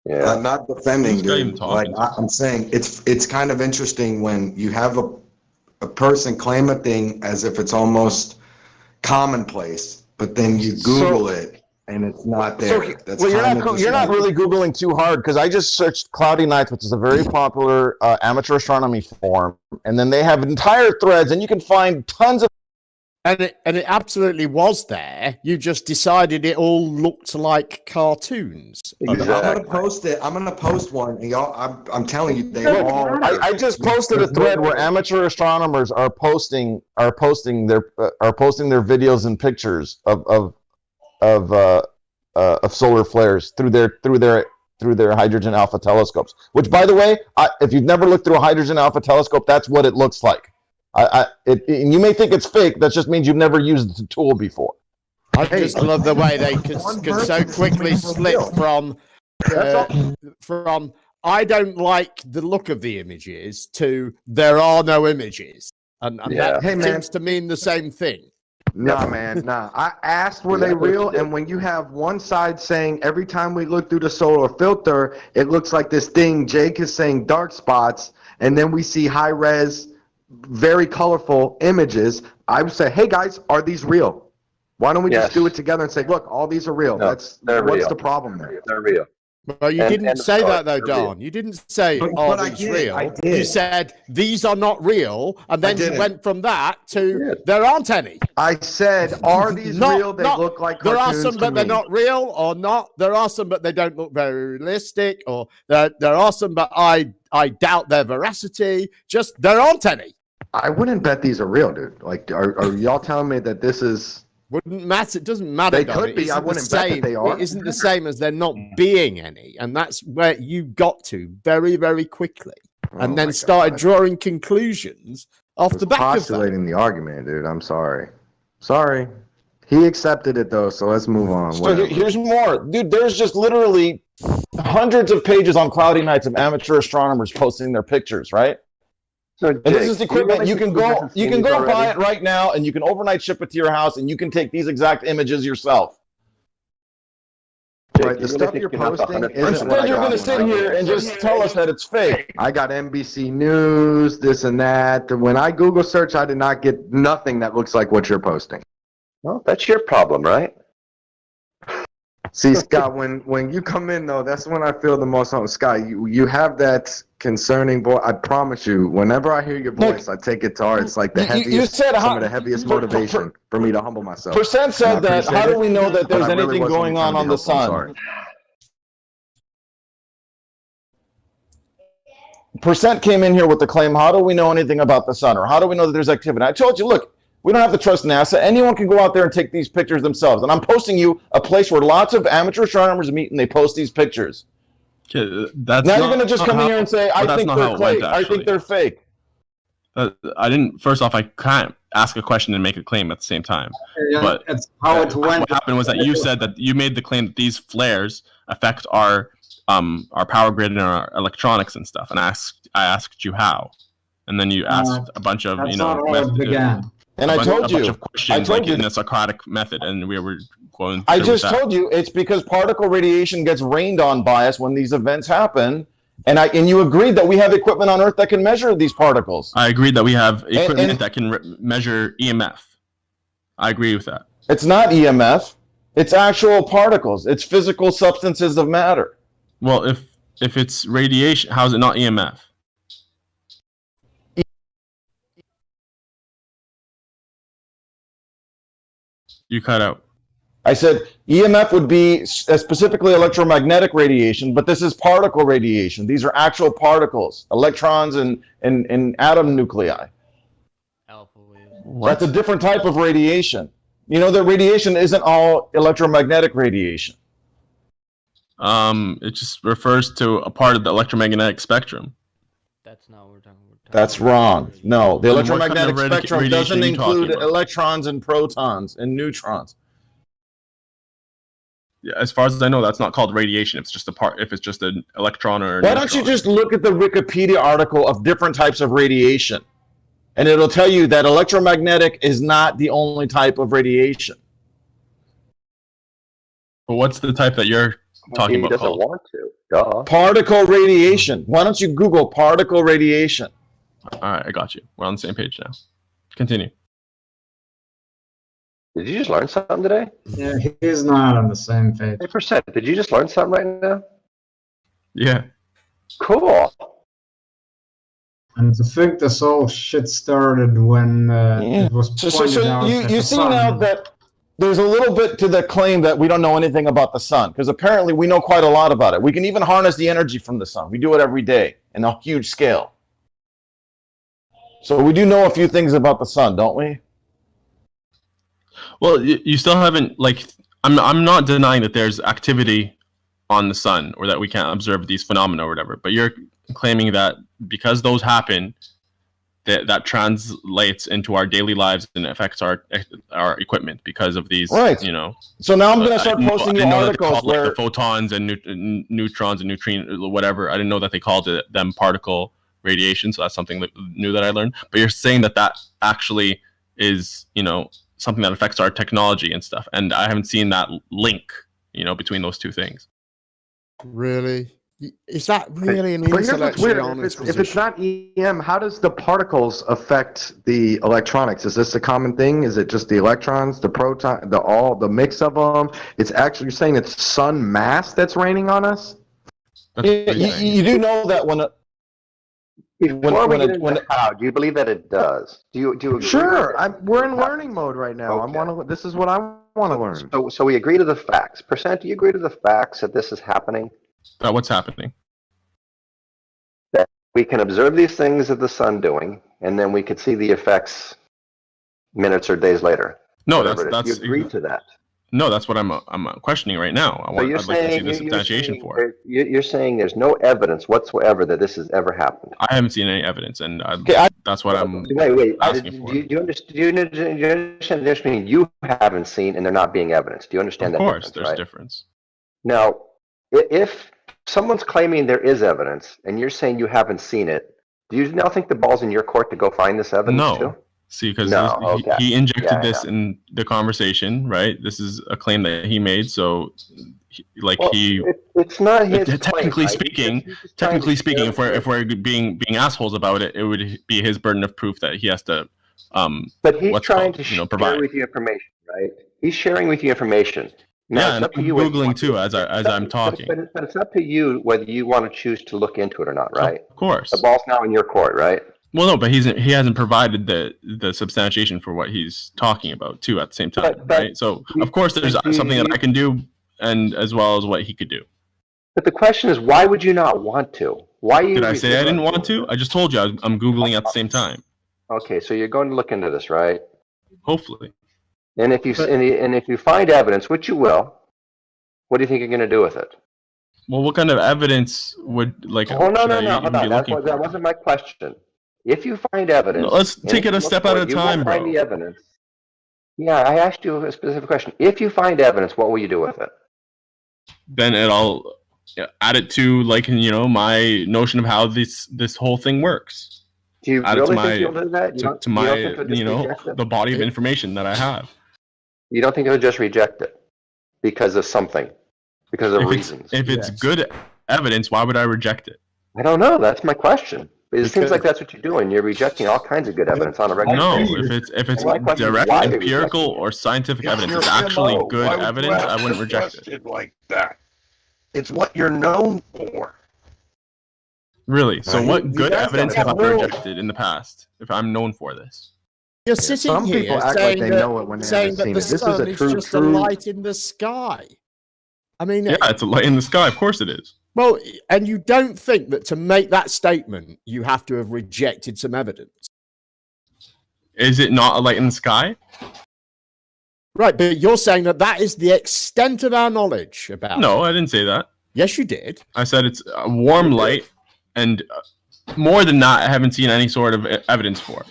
Yeah, not defending, dude. Like I'm saying, it's kind of interesting when you have a person claim a thing as if it's almost commonplace, but then you Google it and it's not there. You're not really Googling too hard, because I just searched Cloudy Nights, which is a very popular amateur astronomy forum, and then they have entire threads, and you can find tons of And it absolutely was there. You just decided it all looked like cartoons. Exactly. I'm gonna post it. I'm gonna post one, and y'all. I'm telling you, they Look, all. I just posted a thread where amateur astronomers are posting their videos and pictures of solar flares through their hydrogen alpha telescopes. Which, by the way, if you've never looked through a hydrogen alpha telescope, that's what it looks like. And you may think it's fake. That just means you've never used the tool before. I just love the way they can so quickly slip from I don't like the look of the images to there are no images, and that seems to mean the same thing. Nah, man, nah. I asked were they real, and when you have one side saying every time we look through the solar filter, it looks like this thing. Jake is saying dark spots, and then we see high res, very colorful images. I would say, hey guys, are these real? Why don't we just do it together and say, look, all these are real? No, What's real. the problem there? They're real. Well, you didn't say that though, Don. You didn't say, "Oh, these real." I did. You said these are not real, and then you went from that to there aren't any. I said, are these real? They look like there are cartoons some, to but they're me. not real, or not. There are some, but they don't look very realistic, or there are some, but I doubt their veracity. Just there aren't any. I wouldn't bet these are real, dude. Like, are y'all telling me that this is? Wouldn't matter. It doesn't matter. They could be. I wouldn't bet that they are. It isn't the same as there not being any, and that's where you got to very, very quickly, and then started drawing conclusions off the back of that. Postulating the argument, dude. I'm sorry. Sorry. He accepted it though, so let's move on. So here's more, dude. There's just literally hundreds of pages on cloudy nights of amateur astronomers posting their pictures, right? So, and this is equipment you can go buy it right now, and you can overnight ship it to your house, and you can take these exact images yourself. Right, the stuff you're posting isn't what I got. You're going to sit here and just tell us that it's fake. I got NBC News, this and that. When I Google search, I did not get nothing that looks like what you're posting. Well, that's your problem, right? See, Scott, when you come in though, that's when I feel the most home. Scott, you have that concerning boy. I promise you, whenever I hear your voice, I take it to heart. It's like the heaviest, some of the heaviest motivation for me to humble myself. Percent said that. How do we know that there's anything going on the sun? Percent came in here with the claim, how do we know anything about the sun? Or how do we know that there's activity? I told you, look, we don't have to trust NASA. Anyone can go out there and take these pictures themselves. And I'm posting you a place where lots of amateur astronomers meet and they post these pictures. Okay, now you're going to just come in here and say, I think they're fake. I think they're fake. I didn't, first off, I can't ask a question and make a claim at the same time. Yeah, but that's how it went. What happened was that you said that you made the claim that these flares affect our power grid and our electronics and stuff. And I asked you how. And then you asked a bunch of, and I told you, bunch of questions, like in a Socratic method, and we were going. I just told you it's because particle radiation gets rained on by us when these events happen, and you agreed that we have equipment on Earth that can measure these particles. I agreed that we have equipment that can measure EMF. I agree with that. It's not EMF; it's actual particles. It's physical substances of matter. Well, if it's radiation, how is it not EMF? You cut out. I said EMF would be specifically electromagnetic radiation, but this is particle radiation. These are actual particles, electrons and atom nuclei. Alpha waves. That's a different type of radiation. You know that radiation isn't all electromagnetic radiation. It just refers to a part of the electromagnetic spectrum. That's not what we're talking about. That's wrong. No, the electromagnetic kind of spectrum doesn't include electrons and protons and neutrons. Yeah, as far as I know, that's not called radiation. It's just a part. If it's just an electron or. Why don't you just look at the Wikipedia article of different types of radiation, and it'll tell you that electromagnetic is not the only type of radiation. But what's the type that you're talking about? He doesn't want to. Duh. Particle radiation. Why don't you Google particle radiation? All right, I got you. We're on the same page now. Continue. Did you just learn something today? Yeah, he's not on the same page. Hey, Percent, did you just learn something right now? Yeah. Cool. And to think this whole shit started when it was pointed out that you the see sun... now that there's a little bit to the claim that we don't know anything about the sun, because apparently we know quite a lot about it. We can even harness the energy from the sun. We do it every day in a huge scale. So we do know a few things about the sun, don't we? Well, you still haven't, like, I'm not denying that there's activity on the sun or that we can't observe these phenomena or whatever, but you're claiming that because those happen, that translates into our daily lives and affects our equipment because of these, right? You know. So now I'm going to start posting you articles where the photons and neutrons and whatever. I didn't know that they called them particle radiation, so that's something new that I learned. But you're saying that actually is, you know, something that affects our technology and stuff, and I haven't seen that link, you know, between those two things. Really? Is that really an But here's what's intellectually weird. honest If it's not EM, how does the particles affect the electronics? Is this a common thing? Is it just the electrons, the proton, the mix of them? It's actually, you're saying it's sun mass that's raining on us? You do know that when Before we get into how, do you believe that it does? Do you agree? Sure. We're in learning mode right now. Okay. This is what I want to learn. So we agree to the facts. Percent, do you agree to the facts that this is happening? What's happening? That we can observe these things that the sun doing, and then we could see the effects minutes or days later. No, that's you agree to that. No, that's what I'm questioning right now. I'd like to see the substantiation for it. You're saying there's no evidence whatsoever that this has ever happened. I haven't seen any evidence, and that's what I'm asking for. Do you understand this? Meaning you haven't seen, and they're not being evidence. Do you understand that? Of course, there's a difference. Now, if someone's claiming there is evidence, and you're saying you haven't seen it, do you now think the ball's in your court to go find this evidence too? See, because he injected this in the conversation, right? This is a claim that he made, so it's not his technically claim, speaking. Technically speaking, if we're being assholes about it, it would be his burden of proof that he has to. But he's trying to share with you information, right? He's sharing with you information. Now, and I'm Googling too as I'm talking. But it's up to you whether you want to choose to look into it or not, right? Of course. The ball's now in your court, right? Well, no, but he hasn't provided the substantiation for what he's talking about too at the same time, right? So of course there's something that I can do, and as well as what he could do. But the question is, why would you not want to? Why did I say I didn't want to? I just told you I'm Googling at the same time. Okay, so you're going to look into this, right? Hopefully. And if you find evidence, which you will, what do you think you're going to do with it? Well, what kind of evidence would Oh no! That wasn't my question. If you find evidence, let's take it a step at a time, bro. Find the evidence. Yeah, I asked you a specific question. If you find evidence, what will you do with it? Then I'll add it to my notion of how this whole thing works. Do you really think you'll do that? To my the body of information that I have. You don't think you'll just reject it because of something, because of reasons? If it's good evidence, why would I reject it? I don't know. That's my question. It seems like that's what you're doing. You're rejecting all kinds of good evidence on a regular basis. If it's direct empirical or scientific evidence, it's actually good evidence, I wouldn't reject it. Like that. It's what you're known for. Really? So what good evidence have I rejected in the past if I'm known for this? You're sitting Some here people act like they know it when they haven't seen it. This is just a light in the sky. I mean, yeah, it's a light in the sky. Of course it is. Well, and you don't think that to make that statement, you have to have rejected some evidence? Is it not a light in the sky? Right, but you're saying that is the extent of our knowledge about No, I didn't say that. Yes, you did. I said it's a warm light, and more than that, I haven't seen any sort of evidence for.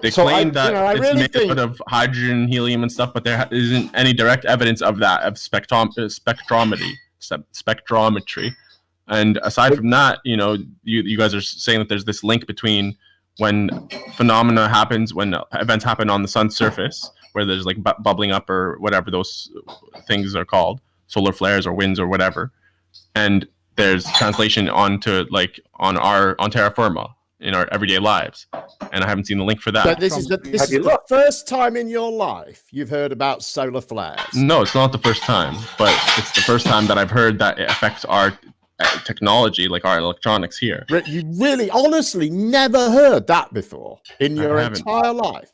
They claim that it's made out of hydrogen, helium, and stuff, but there isn't any direct evidence of that, of spectrometry. And aside from that, you guys are saying that there's this link between when phenomena happens, when events happen on the sun's surface, where there's like bubbling up or whatever those things are called, solar flares or winds or whatever, and there's translation onto on terra firma in our everyday lives, and I haven't seen the link for that. But this is the first time in your life you've heard about solar flares. No, it's not the first time, but it's the first time that I've heard that it affects our technology like our electronics here. You really, honestly, never heard that before in your haven't. entire life?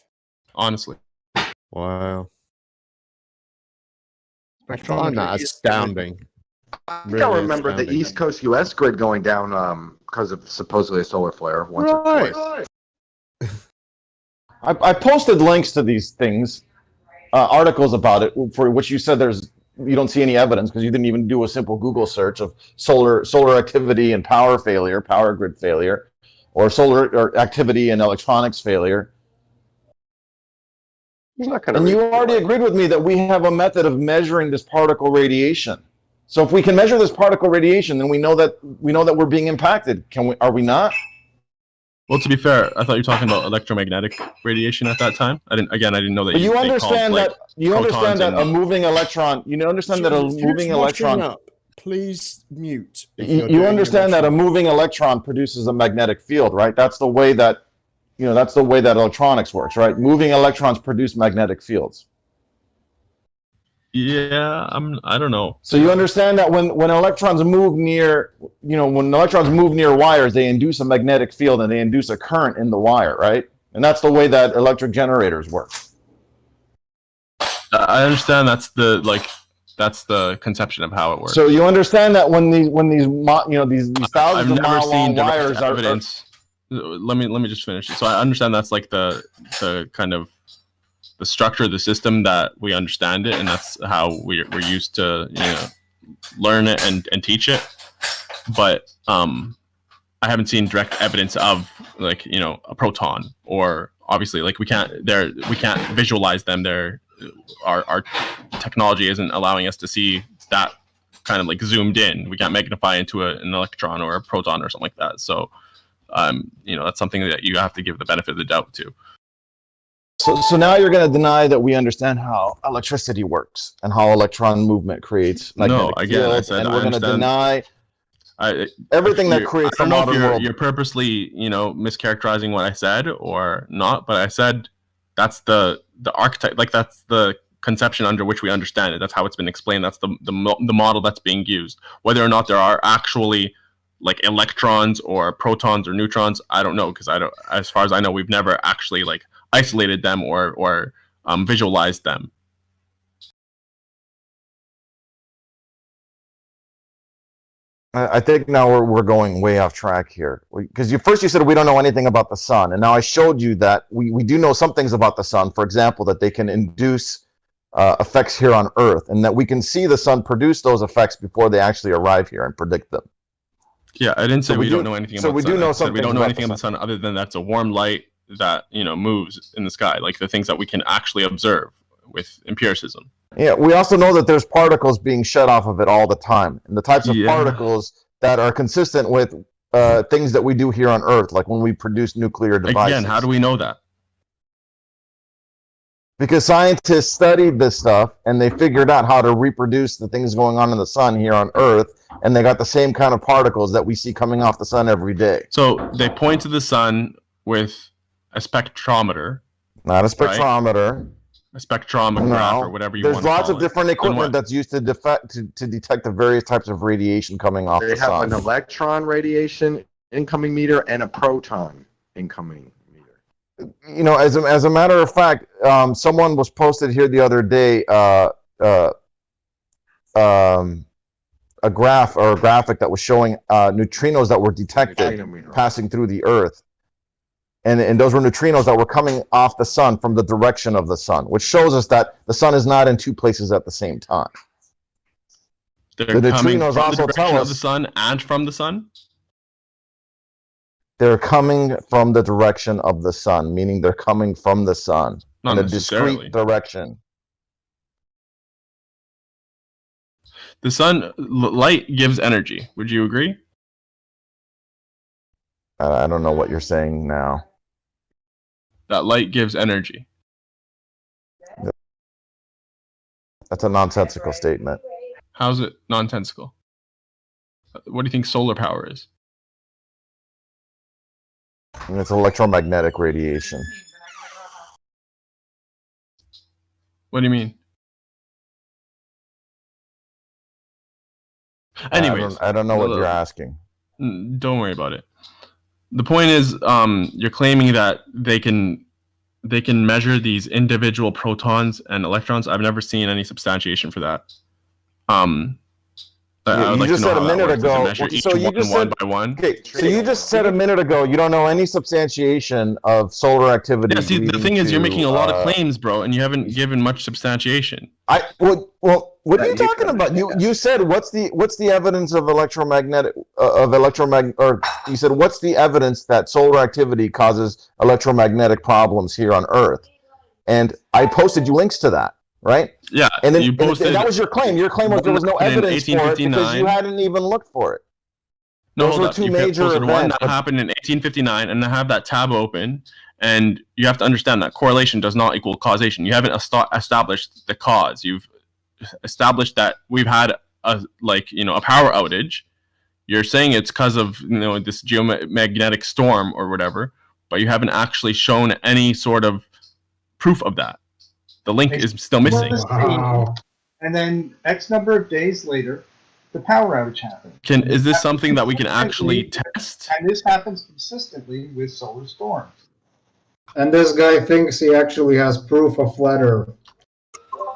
Honestly. Wow. I find that astounding. I Really remember the astounding. East Coast U.S. grid going down because of supposedly a solar flare once or twice. I posted links to these things, articles about it, for which you said you don't see any evidence because you didn't even do a simple Google search of solar activity and power failure, power grid failure, or solar activity and electronics failure. And you already agreed with me that we have a method of measuring this particle radiation. So if we can measure this particle radiation, then we know that we're being impacted. Are we not? Well, to be fair, I thought you were talking about electromagnetic radiation at that time. I didn't know that. But you understand that a moving electron. You understand that a moving electron. Up, please mute. You understand that a moving electron produces a magnetic field, right? That's the way that electronics works, right? Moving electrons produce magnetic fields. Yeah, I don't know. So you understand that when electrons move near, wires, they induce a magnetic field and they induce a current in the wire, right? And that's the way that electric generators work. I understand that's the conception of how it works. So you understand that when these thousands of mile long wires are evidence. Let me just finish. So I understand that's like the kind of the structure of the system that we understand it, and that's how we're used to learn it and teach it. But I haven't seen direct evidence of a proton, or obviously we can't visualize them. Our technology isn't allowing us to see that kind of zoomed in. We can't magnify into an electron or a proton or something like that. So that's something that you have to give the benefit of the doubt to. So now you're going to deny that we understand how electricity works and how electron movement creates magnetic fields, I said and we're going to deny everything that creates the modern world. You're purposely, mischaracterizing what I said or not, but I said that's the archetype, that's the conception under which we understand it. That's how it's been explained. That's the model that's being used. Whether or not there are actually electrons or protons or neutrons, I don't know, because as far as I know, we've never actually isolated them or visualized them. I think now we're going way off track here, because first you said we don't know anything about the sun, and now I showed you that we do know some things about the sun. For example, that they can induce effects here on Earth, and that we can see the sun produce those effects before they actually arrive here and predict them. Yeah, I didn't say we don't know anything about the sun. So we do know something. We don't know anything about the sun other than that's a warm light that moves in the sky, like the things that we can actually observe with empiricism. Yeah, we also know that there's particles being shed off of it all the time, and the types of particles that are consistent with things that we do here on Earth, like when we produce nuclear devices. Again, how do we know that? Because scientists studied this stuff and they figured out how to reproduce the things going on in the sun here on Earth, and they got the same kind of particles that we see coming off the sun every day. So they point to the sun with a spectrometer. Not a spectrometer. Right? A spectromograph or whatever you want to call it. There's lots of different equipment that's used to detect the various types of radiation coming off the sun. They have an electron radiation incoming meter and a proton incoming meter. As a matter of fact, someone was posted here the other day a graphic that was showing neutrinos that were detected passing through the Earth. And those were neutrinos that were coming off the sun from the direction of the sun, which shows us that the sun is not in two places at the same time. The neutrinos also tell us of the sun and from the sun? They're coming from the direction of the sun, meaning they're coming from the sun in a discrete direction. The sun, light gives energy. Would you agree? I don't know what you're saying now. That light gives energy. That's a nonsensical statement. How's it nonsensical? What do you think solar power is? It's electromagnetic radiation. What do you mean? Anyways, I don't know what you're asking. Don't worry about it. The point is, you're claiming that they can measure these individual protons and electrons. I've never seen any substantiation for that. I would like to know how that works. Does it measure each one by one? Okay, so you just said a minute ago you don't know any substantiation of solar activity. Yeah, see, the thing is, you're making a lot of claims, bro, and you haven't given much substantiation. Well, what are you talking about? You said what's the evidence of electromagnetic or you said what's the evidence that solar activity causes electromagnetic problems here on Earth? And I posted you links to that. Right? Yeah. And then that was your claim. Your claim was there was no evidence for it because you hadn't even looked for it. No, those were two major events. One that happened in 1859, and I have that tab open, and you have to understand that correlation does not equal causation. You haven't established the cause. You've established that we've had a power outage. You're saying it's because of this geomagnetic storm or whatever, but you haven't actually shown any sort of proof of that. The link is still missing. Wow. And then X number of days later, the power outage happened. Is this something that we can actually test? And this happens consistently with solar storms. And this guy thinks he actually has proof of flat Earth.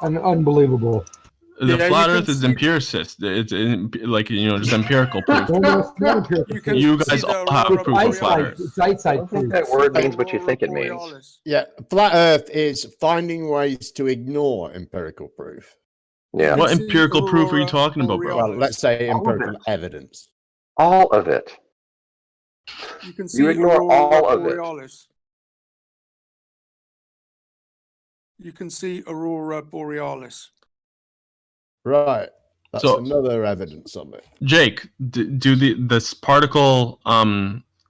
Unbelievable. The flat Earth is empiricist. It's just empirical proof. You guys all have proof of flat Earth. I don't think that word means what you think it means. Yeah, flat Earth is finding ways to ignore empirical proof. Yeah. What empirical proof are you talking about, bro? Well, let's say empirical evidence. All of it. You ignore all of it. You can see Aurora Borealis. Right. That's another evidence of it. Jake, do this particle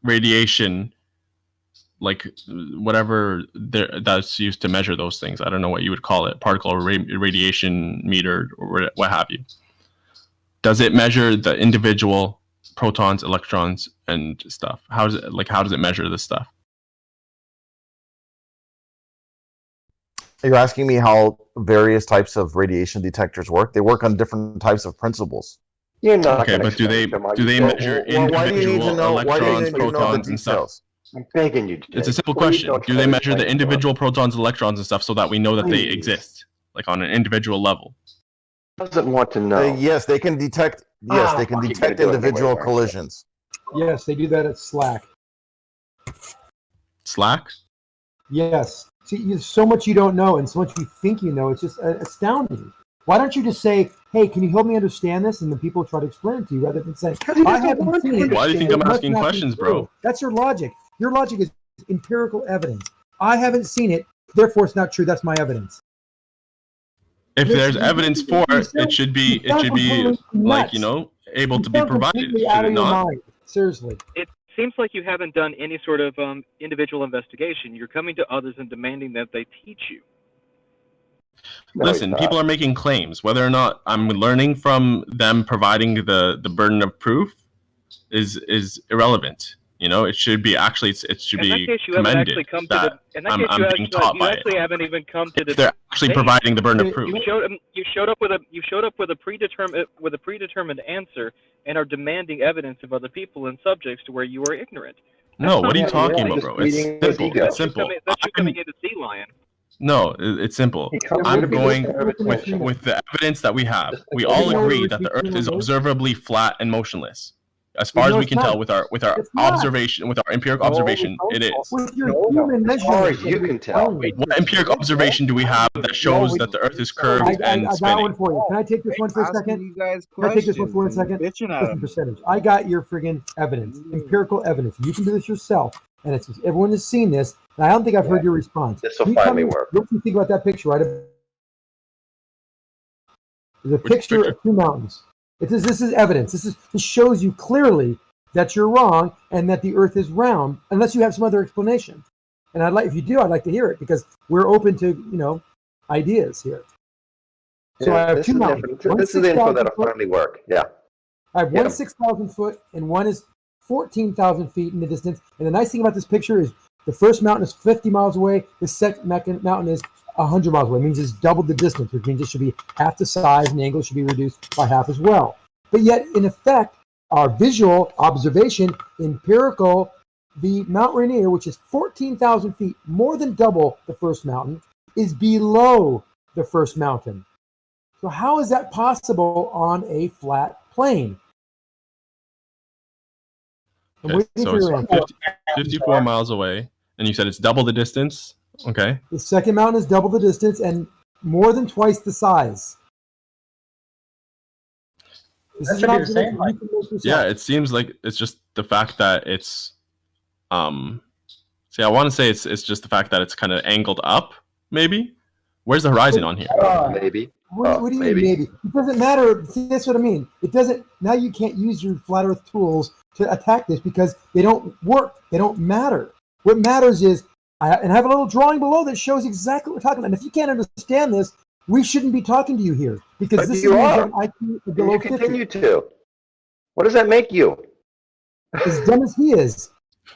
radiation, like whatever that's used to measure those things, I don't know what you would call it, particle radiation meter or what have you. Does it measure the individual protons, electrons, and stuff? How does it measure this stuff? You're asking me how various types of radiation detectors work? They work on different types of principles. You're not okay, but do they measure individual electrons, protons, and stuff? I'm begging you. It's a simple question. Do they measure the individual protons, electrons, and stuff so that we know that they exist, like on an individual level? Doesn't want to know. Yes, they can detect. Yes, they can detect individual collisions. Yes, they do that at SLAC. SLAC? Yes. See, there's so much you don't know and so much you think you know. It's just astounding. Why don't you just say, hey, can you help me understand this? And then people try to explain it to you rather than saying, I haven't seen it. Why do you think I'm asking questions, bro? That's your logic. Your logic is empirical evidence. I haven't seen it, therefore it's not true. That's my evidence. If there's evidence for it, it should be like, able to be provided. Should it not? Seriously. It seems like you haven't done any sort of individual investigation. You're coming to others and demanding that they teach you. Listen, people are making claims. Whether or not I'm learning from them providing the burden of proof is irrelevant. It should be it should be commended that I'm being taught by it. You actually haven't even come to this. They're actually providing the burden of proof. You showed up with a predetermined answer and are demanding evidence of other people and subjects to where you are ignorant. No, what are you talking about, bro? It's simple. It's simple. That's you coming into sea lion. No, it's simple. I'm going with the evidence that we have. We all agree that the Earth is observably flat and motionless. As far as we can tell with our observation, with our empirical observation, it is. With your human measurement, you can tell. What empirical observation do we have that shows that the Earth is curved and spinning? I got one for you. Can I take this one for a second? Can I take this one for a second? Listen, percentage. I got your friggin' evidence, empirical evidence. You can do this yourself, and everyone has seen this. And I don't think I've heard your response. This will finally work. What do you think about that picture? Right? There's a picture of two mountains. This is evidence. This shows you clearly that you're wrong and that the Earth is round, unless you have some other explanation. And if you do, I'd like to hear it because we're open to ideas here. So I have two mountains. This is the info that'll finally work. Yeah. I have one 6,000 foot and one is 14,000 feet in the distance. And the nice thing about this picture is the first mountain is 50 miles away. The second mountain is 100 miles away. It means it's double the distance, which means it should be half the size and the angle should be reduced by half as well. But yet, in effect, our visual observation, empirical, the Mount Rainier, which is 14,000 feet, more than double the first mountain, is below the first mountain. So how is that possible on a flat plane? Okay, so it's 54 miles away, and you said it's double the distance. Okay. The second mountain is double the distance and more than twice the size. This is an observation you can make yourself. Yeah, it seems like it's just the fact that it's see, I want to say it's just the fact that it's kind of angled up, maybe. Where's the horizon on here? Maybe. What do you mean maybe? It doesn't matter. See, that's what I mean. It doesn't. Now you can't use your flat Earth tools to attack this because they don't work. They don't matter. What matters is, and I have a little drawing below that shows exactly what we're talking about. And if you can't understand this, we shouldn't be talking to you here because But this you is are. an IQ below You 50. continue to. What does that make you? As dumb as he is.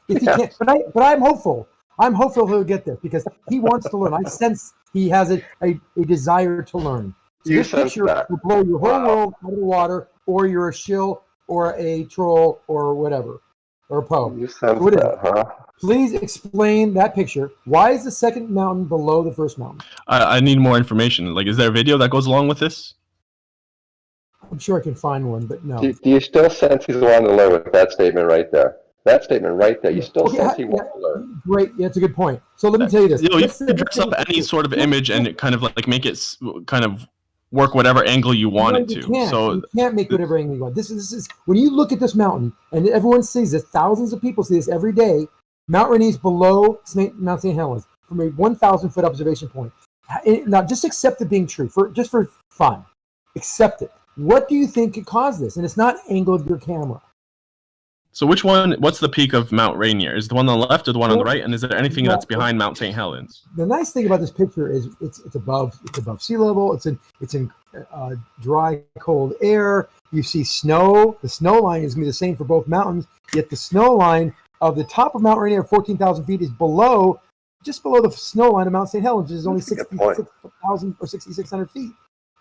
If he can't, but I'm hopeful. I'm hopeful he'll get there because he wants to learn. I sense he has a desire to learn. So You this sense picture that. will blow your whole world out of the water, or you're a shill, or a troll, or whatever, or a Poe. You sense What is that, it? huh? Please explain that picture. Why is the second mountain below the first mountain? I need more information. Like, is there a video that goes along with this? I'm sure I can find one, but no. Do you still sense he's wanting to learn with that statement right there? That statement right there. You still Okay, sense he wants to learn. Great, yeah, that's a good point. So let me tell you this. You know, you Let's can say- dress up any sort of image and it kind of like make it kind of work whatever angle you want No, it to. you can't. So You can't make whatever angle you want. This is when you look at this mountain, and everyone sees this. Thousands of people see this every day. Mount Rainier is below Mount St. Helens from a 1,000-foot observation point. Now, just accept it being true, just for fun. Accept it. What do you think could cause this? And it's not angle of your camera. So which one? What's the peak of Mount Rainier? Is the one on the left or the one on the right? And is there anything that's behind Mount St. Helens? The nice thing about this picture is it's above sea level. It's in dry, cold air. You see snow. The snow line is going to be the same for both mountains. Yet the snow line of the top of Mount Rainier, 14,000 feet, is just below the snow line of Mount St. Helens, which is only 66,000 or 6,600 feet.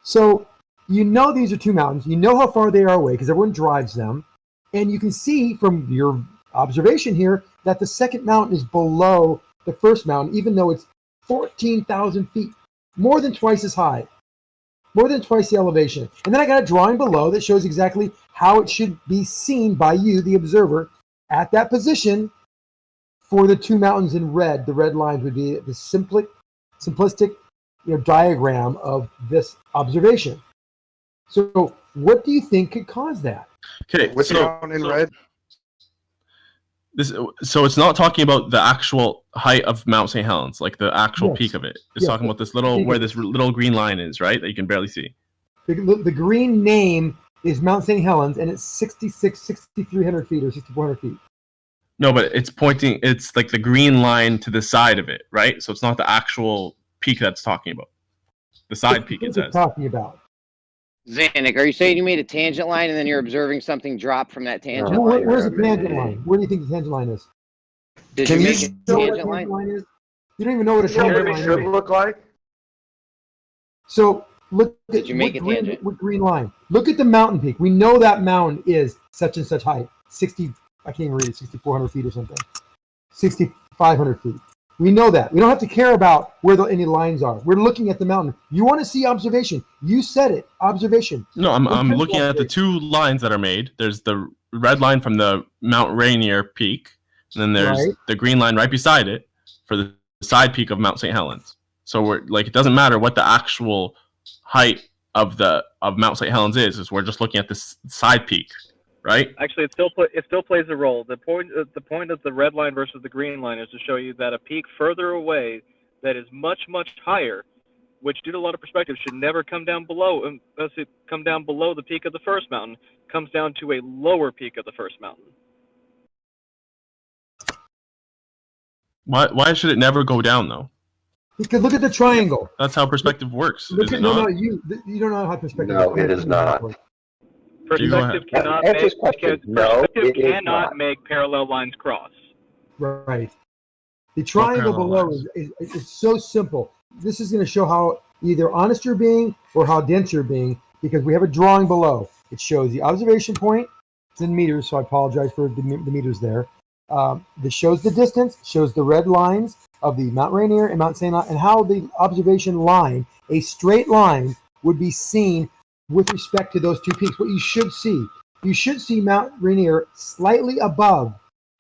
So you know these are two mountains. You know how far they are away because everyone drives them. And you can see from your observation here that the second mountain is below the first mountain, even though it's 14,000 feet, more than twice as high, more than twice the elevation. And then I got a drawing below that shows exactly how it should be seen by you, the observer, at that position for the two mountains in red. The red lines would be the simplistic diagram of this observation. So what do you think could cause that? Okay, what's down in red? So it's not talking about the actual height of Mount St. Helens, like the actual Yes. peak of it. It's Yes. talking about this little, where this little green line is, right? That you can barely see. The green name is Mount St. Helens, and it's 6,300 feet or 6,400 feet. No, but it's pointing, it's like the green line to the side of it, right? So it's not the actual peak that's talking about. The side peak, it says. Talking about. Zanuck, are you saying you made a tangent line and then you're observing something drop from that tangent No, line? where's the tangent line? Where do you think the tangent line is? Did Can you you make a show what a tangent line? is? You don't even know what a tangent line should is. look like? So look at Did you make a tangent? what green line. Look at the mountain peak. We know that mountain is such and such height. 60, I can't even read it, 6,400 feet or something. 6,500 feet. We know that. We don't have to care about where any lines are. We're looking at the mountain. You want to see observation. You said it. Observation. No, I'm looking at the two lines that are made. There's the red line from the Mount Rainier peak, and then there's Right. the green line right beside it for the side peak of Mount St. Helens. So we're like, it doesn't matter what the actual height of Mount St. Helens is we're just looking at this side peak, right? Actually, it still plays a role. The point of the red line versus the green line is to show you that a peak further away that is much higher, which due to a lot of perspective should never come down below, unless it come down below the peak of the first mountain, comes down to a lower peak of the first mountain. Why should it never go down though? Because look at the triangle. That's how perspective works, Look is at, it not? no, you don't know how perspective No, works. it is not. Perspective cannot Answer make his question. No, perspective it is cannot not. make parallel lines cross. Right. The triangle parallel below is so simple. This is going to show how either honest you're being or how dense you're being, because we have a drawing below. It shows the observation point. It's in meters, so I apologize for the meters there. This shows the distance, shows the red lines of the Mount Rainier and Mount St. Helens, and how the observation line, a straight line, would be seen with respect to those two peaks. What you should see Mount Rainier slightly above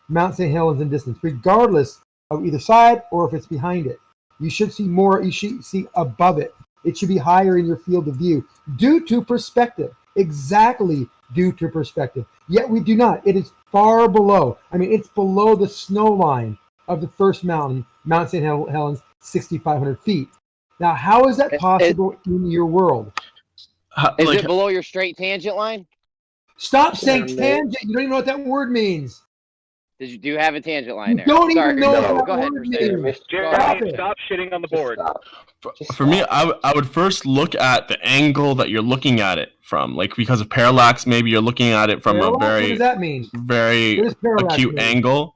Mount St. Helens in distance, regardless of either side or if it's behind it. You should see more, you should see above it. It should be higher in your field of view due to perspective, exactly due to perspective. Yet we do not. It is far below. I mean, it's below the snow line of the first mountain, Mount St. Helens, 6,500 feet. Now, how is that possible in your world? Is it below your straight tangent line? Stop saying tangent. You don't even know what that word means. Do you have a tangent line there? You don't even know what Go ahead, means. Jeremy, stop shitting on the board. For me, I would first look at the angle that you're looking at it from. Like, because of parallax, maybe you're looking at it from a very, what does that mean? Very acute angle.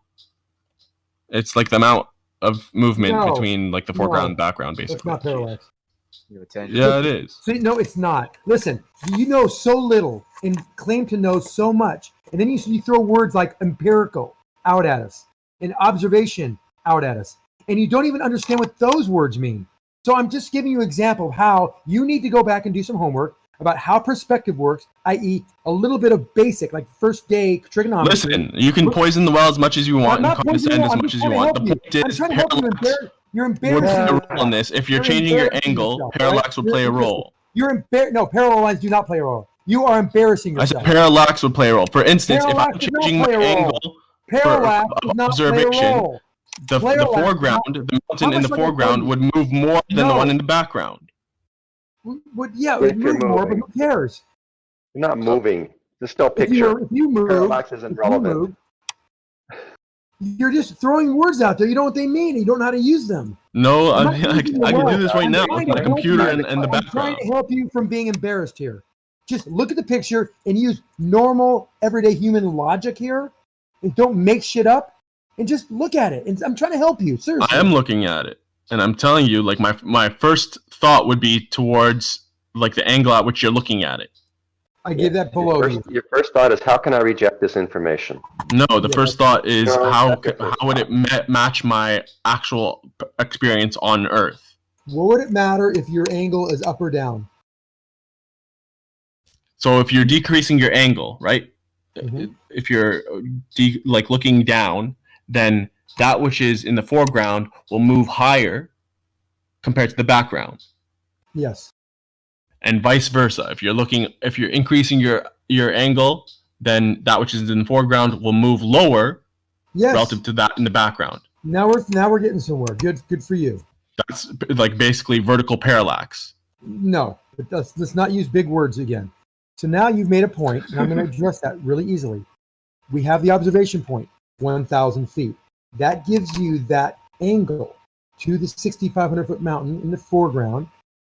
It's like the amount of movement between like the foreground and background, basically. It's not parallax. Yeah, it is. So, no, it's not. Listen, you know so little and claim to know so much, and then you throw words like empirical out at us and observation out at us, and you don't even understand what those words mean. So I'm just giving you an example of how you need to go back and do some homework about how perspective works, i.e. a little bit of basic, like first day trigonometry. Listen, you can poison the well as much as you want and condescend as much as you want. The point is, parallax you're would play embarrassing. a role in this. If you're changing your angle, parallax would play a role. No, parallel lines do not play a role. You are embarrassing I yourself. said parallax would play a role. For instance, if I'm Parallax does not changing my play a role. angle Parallax for does not play a observation, role. the foreground, the mountain in the foreground would move more than the one in the background. Yeah, it would move more, but who cares? You're not moving. It's still a picture. If you move, parallax isn't relevant. You're just throwing words out there. You don't know what they mean. You don't know how to use them. No, I can do this right now with my computer and the background. I'm trying to help you from being embarrassed here. Just look at the picture and use normal, everyday human logic here, and don't make shit up. And just look at it. And I'm trying to help you. Seriously. I am looking at it, and I'm telling you, like my first thought would be towards like the angle at which you're looking at it. I give that below your first thought is, how can I reject this information? No, the first thought is how would it match my actual experience on Earth? What would it matter if your angle is up or down? So if you're decreasing your angle, right? Mm-hmm. If you're like looking down, then that which is in the foreground will move higher compared to the background. Yes. And vice versa. If you're increasing your angle, then that which is in the foreground will move lower relative to that in the background. Now we're getting somewhere. Good for you. That's like basically vertical parallax. No, let's not use big words again. So now you've made a point, and I'm going to address that really easily. We have the observation point, 1,000 feet. That gives you that angle to the 6,500-foot mountain in the foreground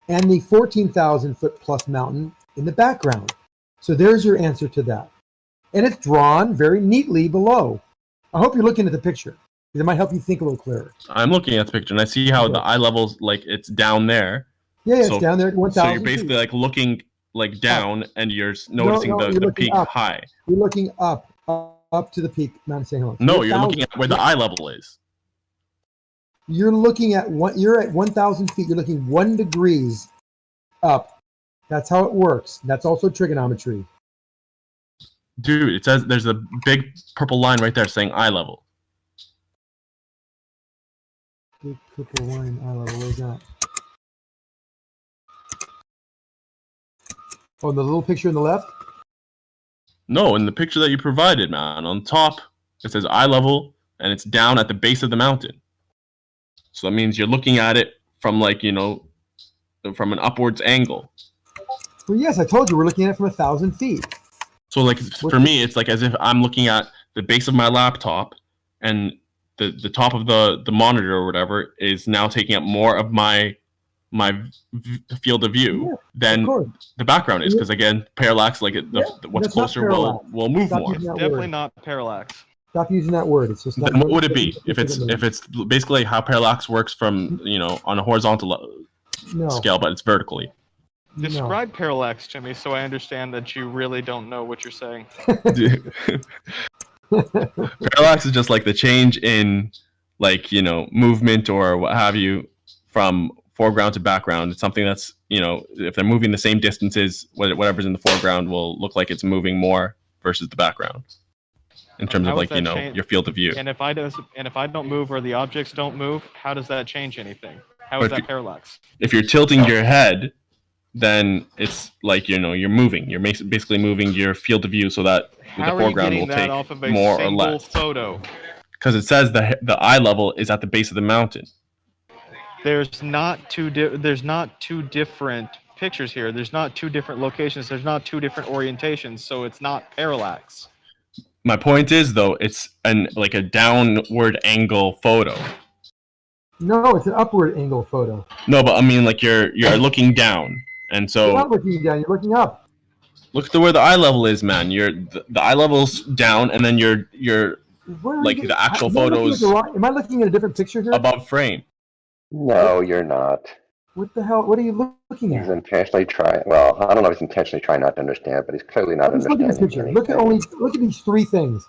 and the 14,000-foot plus mountain in the background. So there's your answer to that. And it's drawn very neatly below. I hope you're looking at the picture, because it might help you think a little clearer. I'm looking at the picture, and I see how the eye level's like it's down there. Yeah, it's down there at 1,000 So you're basically like looking like down, and you're noticing the peak up. high. You're looking up to the peak, Mount St. Helens. No, you're looking at where the eye level is. You're looking at you're at 1,000 feet. You're looking 1 degree up. That's how it works. That's also trigonometry. Dude, it says there's a big purple line right there saying eye level. Big purple line, eye level. Where's that? Oh, the little picture on the left? No, in the picture that you provided, man. On top, it says eye level, and it's down at the base of the mountain. So that means you're looking at it from like, from an upwards angle. Well, yes, I told you we're looking at it from 1,000 feet. So like for me, it's like as if I'm looking at the base of my laptop, and the top of the monitor or whatever is now taking up more of my field of view than the background is, because again, parallax, like what's closer will move more. Definitely not parallax. Stop using that word. It's just not. Then what would it be if it's basically how parallax works from on a horizontal scale, but it's vertically? Describe parallax to me so I understand that you really don't know what you're saying. Parallax is just like the change in, like, movement or what have you from foreground to background. It's something that's, if they're moving the same distances, whatever's in the foreground will look like it's moving more versus the background in terms of, like, your field of view. And if I don't move or the objects don't move, how does that change anything? How is that parallax? If you're tilting your head, then it's like, you're moving. You're basically moving your field of view so that the foreground will take more or less. Photo? Because it says the eye level is at the base of the mountain. There's not two different pictures here. There's not two different locations. There's not two different orientations. So it's not parallax. My point is, though, it's like a downward angle photo. No, it's an upward angle photo. No, but I mean, like, you're looking down, and so you're not looking down. You're looking up. Look to where the eye level is, man. The eye level's down, and then you're like the actual photos. Am I looking at a different picture here? Above frame. No, you're not. What the hell? What are you looking at? He's intentionally trying. Well, I don't know if he's intentionally trying not to understand, but he's clearly not understanding. Look at this picture. Look at these three things.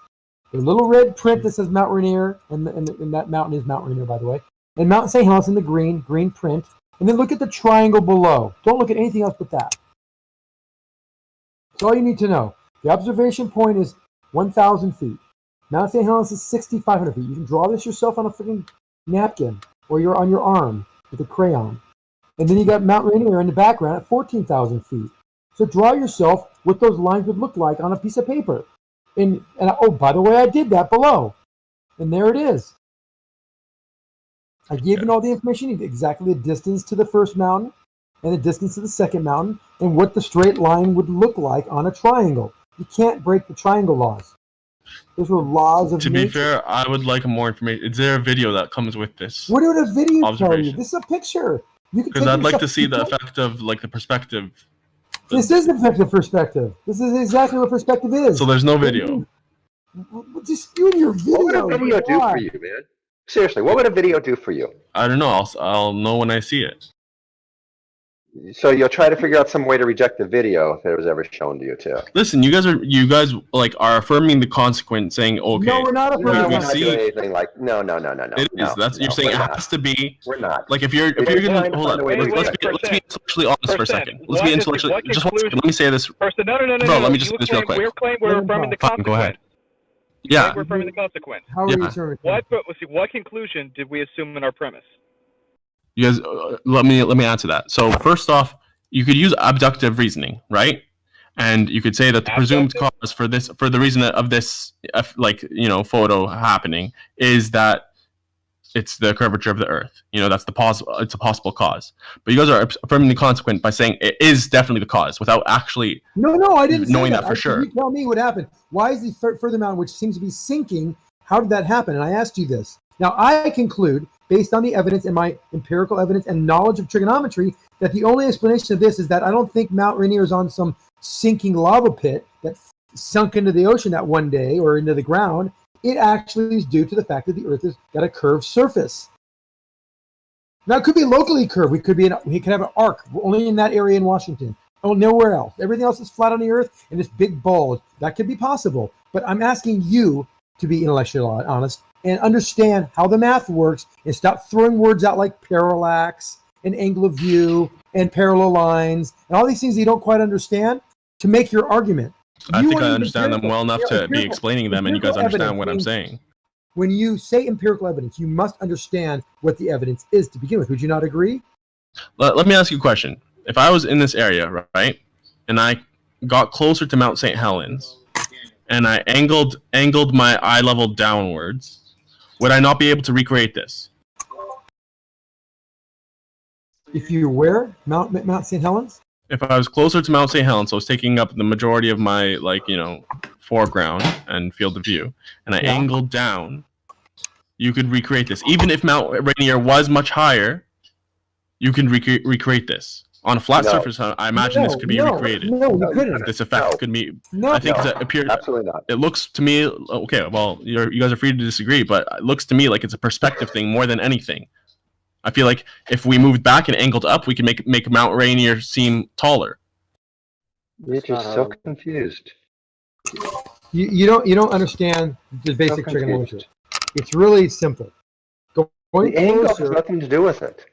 The little red print that says Mount Rainier, and that mountain is Mount Rainier, by the way. And Mount St. Helens in the green print. And then look at the triangle below. Don't look at anything else but that. That's all you need to know. The observation point is 1,000 feet. Mount St. Helens is 6,500 feet. You can draw this yourself on a freaking napkin, or you're on your arm with a crayon. And then you got Mount Rainier in the background at 14,000 feet. So draw yourself what those lines would look like on a piece of paper. And oh, by the way, I did that below. And there it is. I gave you all the information you need, exactly the distance to the first mountain and the distance to the second mountain and what the straight line would look like on a triangle. You can't break the triangle laws. Those were laws of nature. To be fair, I would like more information. Is there a video that comes with this? What did a video tell you? This is a picture. Because I'd like to see the effect of, like, the perspective. This is the effective perspective. This is exactly what perspective is. So there's no video. Just you and your video. What would a video do for you, man? Seriously, what would a video do for you? I don't know. I'll know when I see it. So you'll try to figure out some way to reject the video if it was ever shown to you too. Listen, you guys are affirming the consequence, saying, okay. No, we're not affirming. We're not doing anything like no. It is. You're saying it has to be. We're not. Like if you're gonna hold on. Let's be intellectually honest for a second. Let's be intellectually. Just one second. Let me say this. No. Let me just say this real quick. We're affirming the consequence. Go ahead. Yeah. We're affirming the consequence. How are you affirming? What conclusion did we assume in our premise? You guys, let me answer that. So first off, you could use abductive reasoning, right? And you could say that the presumed cause for the reason of this, photo happening is that it's the curvature of the Earth. That's it's a possible cause. But you guys are affirming the consequent by saying it is definitely the cause without actually No, I didn't knowing say that for sure. You tell me what happened. Why is the further mountain, which seems to be sinking, how did that happen? And I asked you this. Now, I conclude, based on the evidence and my empirical evidence and knowledge of trigonometry, that the only explanation of this is that I don't think Mount Rainier is on some sinking lava pit that sunk into the ocean that one day or into the ground. It actually is due to the fact that the Earth has got a curved surface. Now, it could be locally curved. We could have an arc only in that area in Washington. Oh, nowhere else. Everything else is flat on the Earth and this big bulge. That could be possible. But I'm asking you to be intellectually honest and understand how the math works and stop throwing words out like parallax and angle of view and parallel lines and all these things you don't quite understand to make your argument. I think I understand them well enough to be explaining them, and you guys understand what I'm saying. When you say empirical evidence, you must understand what the evidence is to begin with. Would you not agree? Let me ask you a question. If I was in this area, right, and I got closer to Mount St. Helens, and I angled my eye level downwards, would I not be able to recreate this? If you were Mount St. Helens? If I was closer to Mount St. Helens, so I was taking up the majority of my, foreground and field of view, and I angled down, you could recreate this. Even if Mount Rainier was much higher, you can recreate this. On a flat surface, I imagine this could be recreated. No, you couldn't. This effect could be. No, I think it appears. Absolutely not. It looks to me. Okay, well, you guys are free to disagree, but it looks to me like it's a perspective thing more than anything. I feel like if we moved back and angled up, we can make Mount Rainier seem taller. You're just so confused. You don't understand the basic trigonometry. It's really simple. Going The angle has closer, nothing to do with it.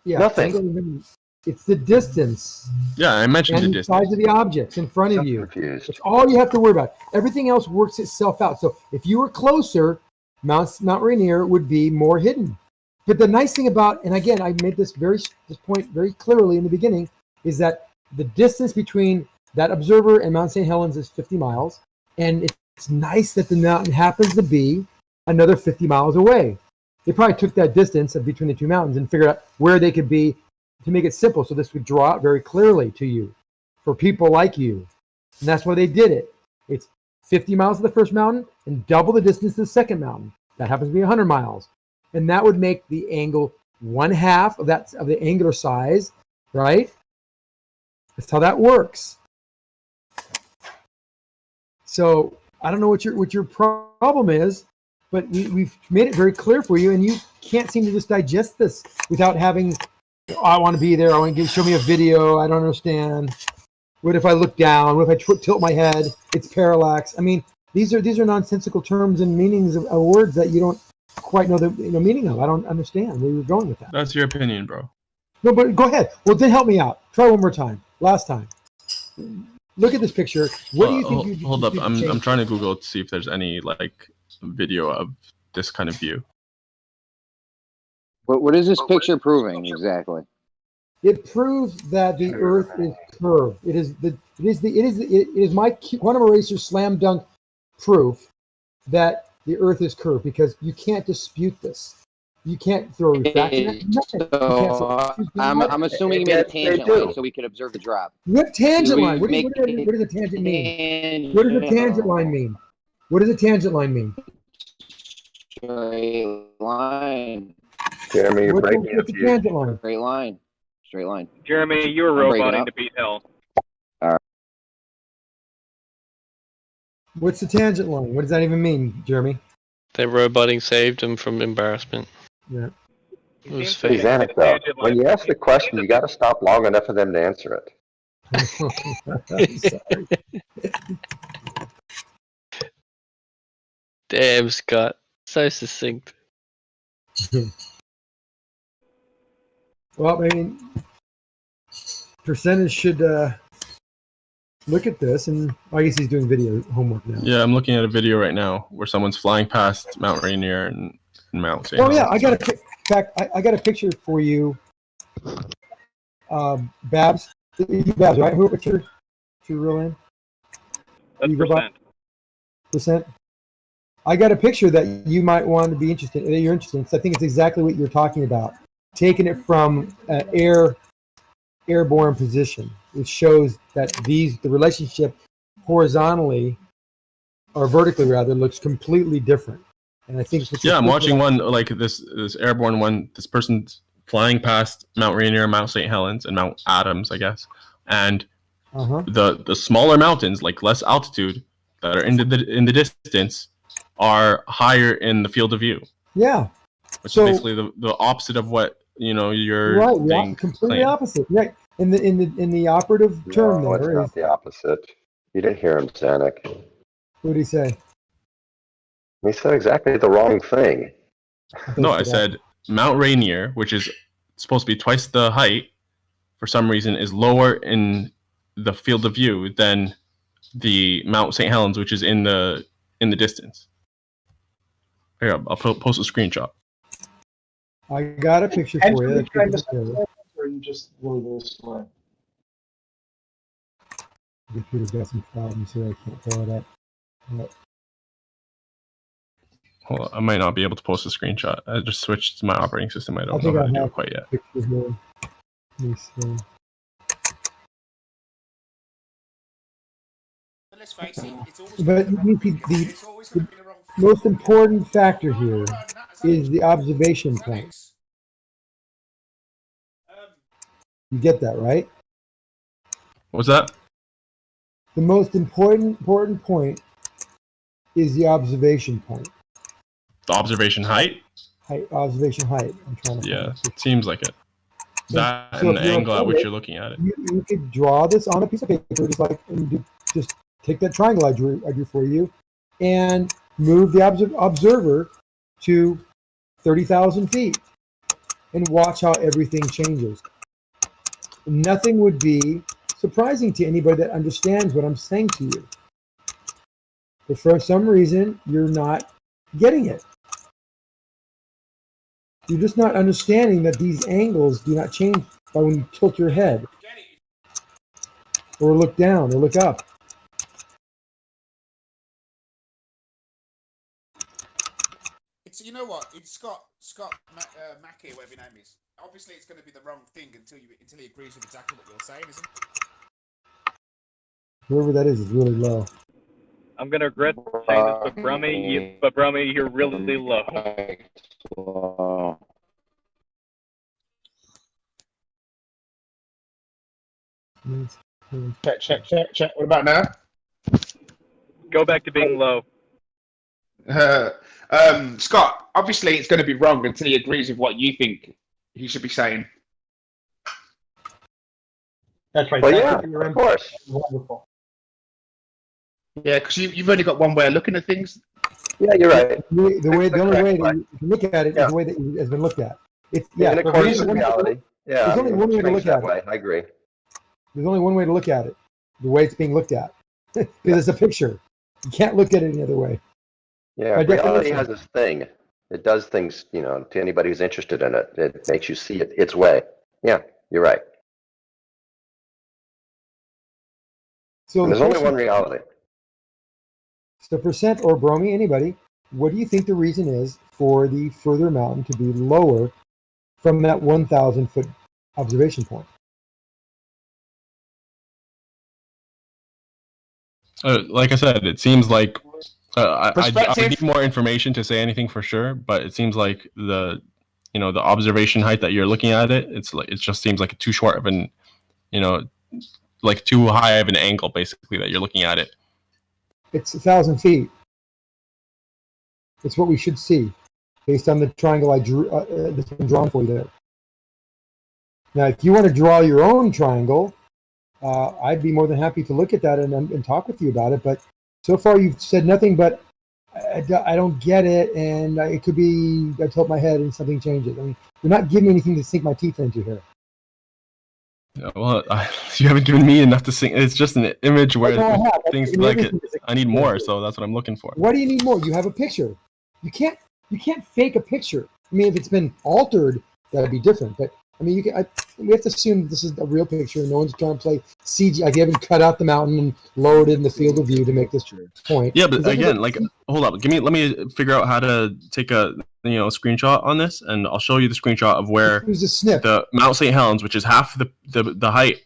yeah, Nothing. angle- it's the distance Yeah, I mentioned and the the distance. size of the objects in front of I'm you. confused. It's all you have to worry about. Everything else works itself out. So if you were closer, Mount Rainier would be more hidden. But the nice thing about, and again, I made this point very clearly in the beginning, is that the distance between that observer and Mount St. Helens is 50 miles. And it's nice that the mountain happens to be another 50 miles away. They probably took that distance between the two mountains and figured out where they could be to make it simple. So this would draw out very clearly to you for people like you. And that's why they did it. It's 50 miles to the first mountain and double the distance to the second mountain. That happens to be 100 miles. And that would make the angle 1/2 of the angular size, right? That's how that works. So I don't know what your problem is, but we've made it very clear for you, and you can't seem to just digest this without having, I want to be there, I want to show me a video, I don't understand. What if I look down? What if I tilt my head? It's parallax. I mean, these are nonsensical terms and meanings of words that you don't quite know the meaning of. I don't understand where you're going with that. That's your opinion, bro. No, but go ahead. Well, then help me out. Try one more time. Last time. Look at this picture. What do you think? Hold up. I'm trying to Google to see if there's any like video of this kind of view. What is this picture proving exactly? It proves that the Earth is curved. It is my quantum eraser slam dunk proof that the Earth is curved, because you can't dispute this. You can't throw refraction. So I'm assuming you made a tangent line so we could observe the drop. What tangent line? What does a tangent mean? What does a tangent line mean? What does a tangent line mean? Straight line. Jeremy, you're breaking What's a tangent line? Straight line. Straight line. Jeremy, you were I'm breaking roboting up. to beat hell. What's the tangent line? What does that even mean, Jeremy? Their roboting saved them from embarrassment. Yeah. It was Hey, fake. Zanuck, though, when you ask the question, you got to stop long enough for them to answer it. I'm sorry. Damn, Scott. So succinct. Well, I mean, percentage should look at this, and I guess he's doing video homework now. Yeah, I'm looking at a video right now where someone's flying past Mount Rainier and Mount St. Oh yeah, Helens. I got a picture for you, Babs. Babs, right? What's your real name? That's percent. Percent. I got a picture that you might want to be interested. That you're interested in. So I think it's exactly what you're talking about. Taking it from airborne position, which shows that the relationship horizontally or vertically rather looks completely different. And I think I'm watching one like this airborne one. This person's flying past Mount Rainier, Mount St. Helens, and Mount Adams, I guess. And the smaller mountains, like less altitude, that are in the distance, are higher in the field of view. Yeah. Which is basically the opposite of what you're right. Completely opposite. Right. In the operative term no, there it's not the opposite. You didn't hear him, Zanuck. What did he say? He said exactly the wrong thing. No, I said Mount Rainier, which is supposed to be twice the height, for some reason is lower in the field of view than the Mount St. Helens, which is in the distance. Here, I'll post a screenshot. I got a picture for you. Or you just go this way. The computer's got some problems here. I can't pull it up. Hold on, I might not be able to post a screenshot. I just switched to my operating system. I don't know think how I to do have it quite yet. pictures here. Let me see. But the most important factor here is the observation point. You get that, right? What's that? The most important point is the observation point. The observation height? observation height. I'm trying to Yeah, find it seems like it. That So and if the you're angle at okay which with you're it, looking at it. you could draw this on a piece of paper, just take that triangle I drew for you, and move the observer to 30,000 feet, and watch how everything changes. Nothing would be surprising to anybody that understands what I'm saying to you. But for some reason, you're not getting it. You're just not understanding that these angles do not change by when you tilt your head or look down or look up. It's, you know what? It's Scott Mackey, whatever your name is. Obviously, it's going to be the wrong thing until he agrees with exactly what you're saying, isn't it? Whoever that is really low. I'm gonna regret saying this, but Brummy, you're really low. Check. What about now? Go back to being low. Scott, obviously it's going to be wrong until he agrees with what you think he should be saying. That's right. Well, That's yeah, of course. Wonderful. Yeah, because you've only got one way of looking at things. Yeah, you're right. The only way that you can look at it is the way that it has been looked at. It's In accordance with reality. Yeah, there's only one way to look at it. I agree. There's only one way to look at it, the way it's being looked at, because it's a picture. You can't look at it any other way. Yeah, By reality definition. has this thing. It does things, to anybody who's interested in it. It makes you see it its way. Yeah, you're right. So And there's only one reality. So percent or Bromy, anybody, what do you think the reason is for the further mountain to be lower from that 1,000 foot observation point? Like I said, it seems like I need Perspective. more information to say anything for sure, but it seems like the observation height that you're looking at it just seems like too short of an like too high of an angle basically that you're looking at it. It's 1,000 feet. It's what we should see based on the triangle I drew that's been drawn for you there. Now, if you want to draw your own triangle, I'd be more than happy to look at that and talk with you about it. But so far, you've said nothing but I don't get it, and it could be I tilt my head and something changes. I mean, you're not giving me anything to sink my teeth into here. Well, you haven't given me enough to sing. It's just an image where things like it. I need more, so that's what I'm looking for. Why do you need more? You have a picture. You can't fake a picture. I mean, if it's been altered, that'd be different. But I mean, we have to assume this is a real picture. No one's trying to play CG. Like you haven't cut out the mountain and lowered it in the field of view to make this point. Yeah, but again, hold up. Let me figure out how to take a screenshot on this, and I'll show you the screenshot of where the Mount St. Helens, which is half the height,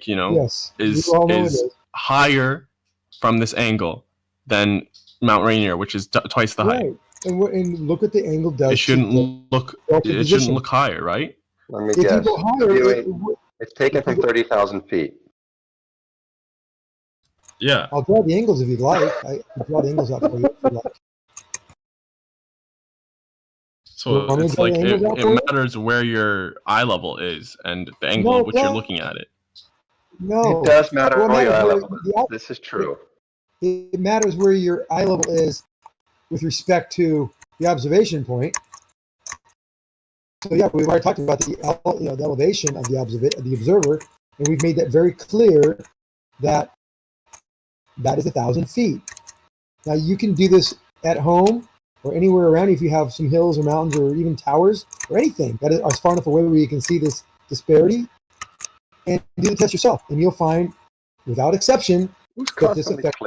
yes, is higher from this angle than Mount Rainier, which is twice the height. Right, and look what the angle does. It shouldn't look higher, right? Let me guess. It's taken from 30,000 feet. Yeah. I'll draw the angles if you'd like. I can draw the angles out for you if you'd like. So it's like it matters where your eye level is and the angle at which you're looking at it. No. It does matter where your eye level is. This is true. It matters where your eye level is with respect to the observation point. So yeah, we've already talked about the elevation of the observer, and we've made that very clear that is 1,000 feet. Now you can do this at home or anywhere around if you have some hills or mountains or even towers or anything that are far enough away where you can see this disparity, and do the test yourself, and you'll find, without exception, that this affects.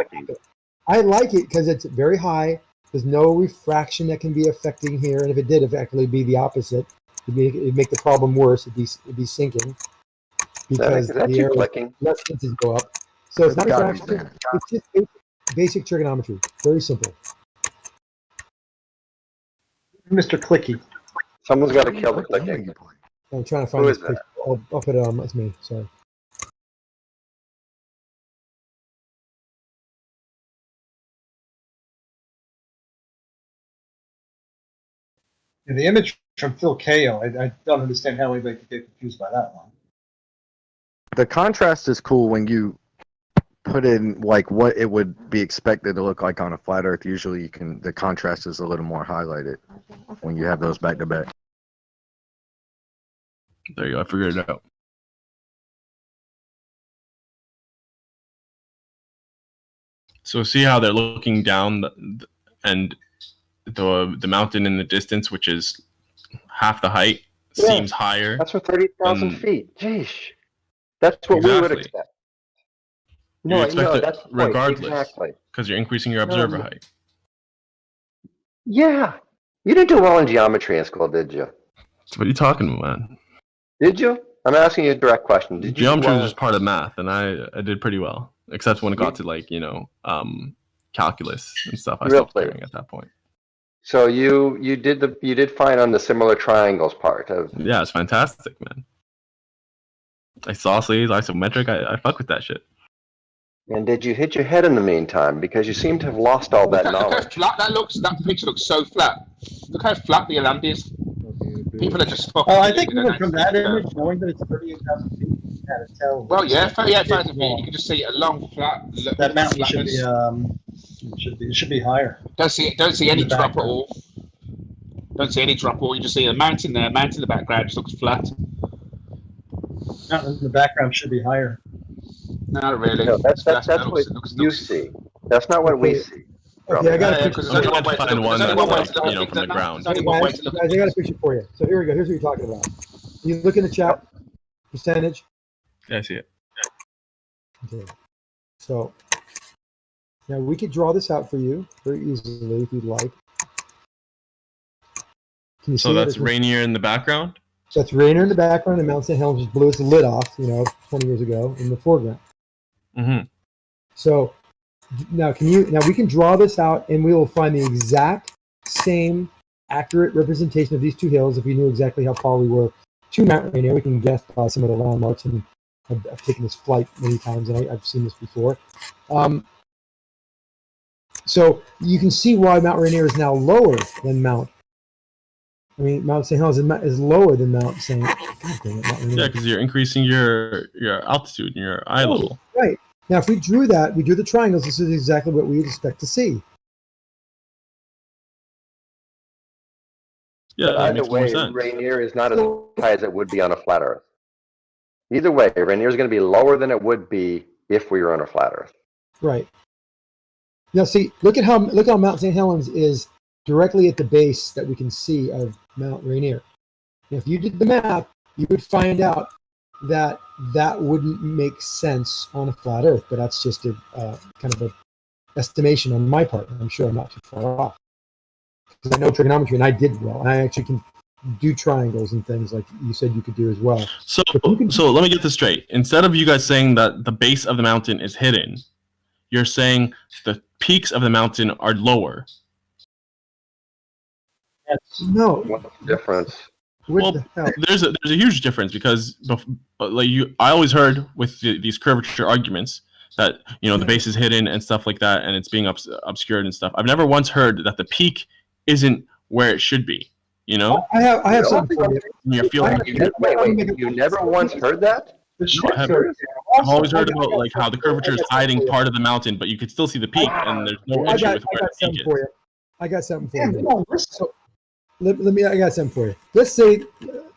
I like it because it's very high. There's no refraction that can be affecting here, and if it did, it'd actually be the opposite. It'd make the problem worse. It'd be sinking because the air less density go up. So it's not refraction. It's just basic trigonometry. Very simple. Mr. Clicky. Someone's got to kill the clicking. I'm trying to find this picture. I'll put it on. It's me. Sorry. And the image from Phil Kao, I don't understand how anybody could get confused by that one. The contrast is cool when you put in like what it would be expected to look like on a flat Earth. Usually, the contrast is a little more highlighted when you have those back to back. There you go. I figured it out. So see how they're looking down and the mountain in the distance, which is half the height, seems higher. That's for 30,000 feet. Jeez. That's what we would expect. You expect it that's the point. regardless, Exactly. because you're increasing your observer height. Yeah. You didn't do well in geometry in school, did you? So what are you talking about, man? Did you? I'm asking you a direct question. Did Geometry you was just part of math, and I did pretty well, except when it got to like calculus and stuff. I stopped caring at that point. So you did fine on the similar triangles part of. Yeah, it's fantastic, man. Isosceles, isometric, I fuck with that shit. And did you hit your head in the meantime? Because you seem to have lost all that knowledge. That picture looks so flat. Look how flat the land is. People are just fucking. Oh, I think even from that image, knowing that it's 38,000 feet, you kind of tell. Well, yeah, 38,000 feet. You can just see a long flat. That mountain should be higher. Don't see any drop at all. Don't see any drop at all. You just see a mountain there. Mountain in the background just looks flat. Mountain in the background should be higher. Not really. No, that's what you see. That's not what we see. Okay, I got a picture. I'm trying to find one that's like, from the ground. Guys, I got a picture for you. So here we go. Here's what you're talking about. You look in the chat percentage. Yeah, I see it. Okay. So now we could draw this out for you very easily if you'd like. Can you So that's Rainier in the background? That's Rainier in the background, and Mount St. Helens just blew its lid off, 20 years ago in the foreground. Mm-hmm. So now we can draw this out, and we will find the exact same accurate representation of these two hills if we knew exactly how far we were to Mount Rainier. We can guess by some of the landmarks, and I've taken this flight many times, and I've seen this before. So you can see why Mount Rainier is now lower than Mount St. Helens is lower than Mount St. Yeah, because you're increasing your altitude and your eye level. Right. Now, if we drew the triangles, this is exactly what we would expect to see. Yeah, that either makes way, more sense. Rainier is not as high as it would be on a flat Earth. Either way, Rainier is going to be lower than it would be if we were on a flat Earth. Right. Now, see, look how Mount St. Helens is directly at the base that we can see of Mount Rainier. Now, if you did the math, you would find out that wouldn't make sense on a flat Earth, but that's just a kind of an estimation on my part. I'm sure I'm not too far off because I know trigonometry and I did well, and I actually can do triangles and things like you said you could do as well. So let me get this straight. Instead of you guys saying that the base of the mountain is hidden, you're saying the peaks of the mountain are lower. No. What's the difference? Well, there's a huge difference because I always heard with these curvature arguments that the base is hidden and stuff like that, and it's being obscured and stuff. I've never once heard that the peak isn't where it should be. I have something for you. You never once heard that? I've always heard about how the curvature is hiding part of the mountain, but you could still see the peak, and there's no issue with where the peak is. I got something for you. So, I got something for you. Let's say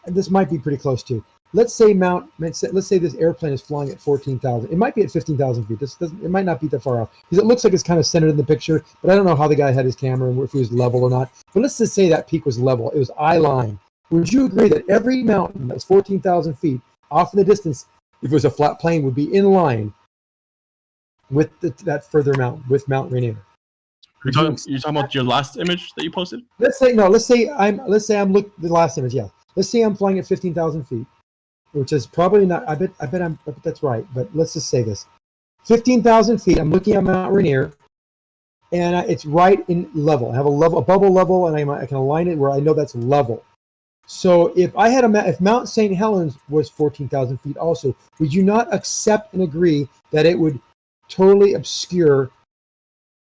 this might be pretty close to. Let's say this airplane is flying at 14,000. It might be at 15,000 feet. It might not be that far off because it looks like it's kind of centered in the picture. But I don't know how the guy had his camera and if he was level or not. But let's just say that peak was level. It was eye line. Would you agree that every mountain that's 14,000 feet off in the distance, if it was a flat plane, would be in line with that further mountain with Mount Rainier? You're talking about your last image that you posted? Let's say I'm looking the last image. Yeah. Let's say I'm flying at 15,000 feet, which is probably not. I bet that's right. But let's just say this: 15,000 feet. I'm looking at Mount Rainier, and it's right in level. I have a bubble level, and I can align it where I know that's level. So if Mount St. Helens was 14,000 feet, also, would you not accept and agree that it would totally obscure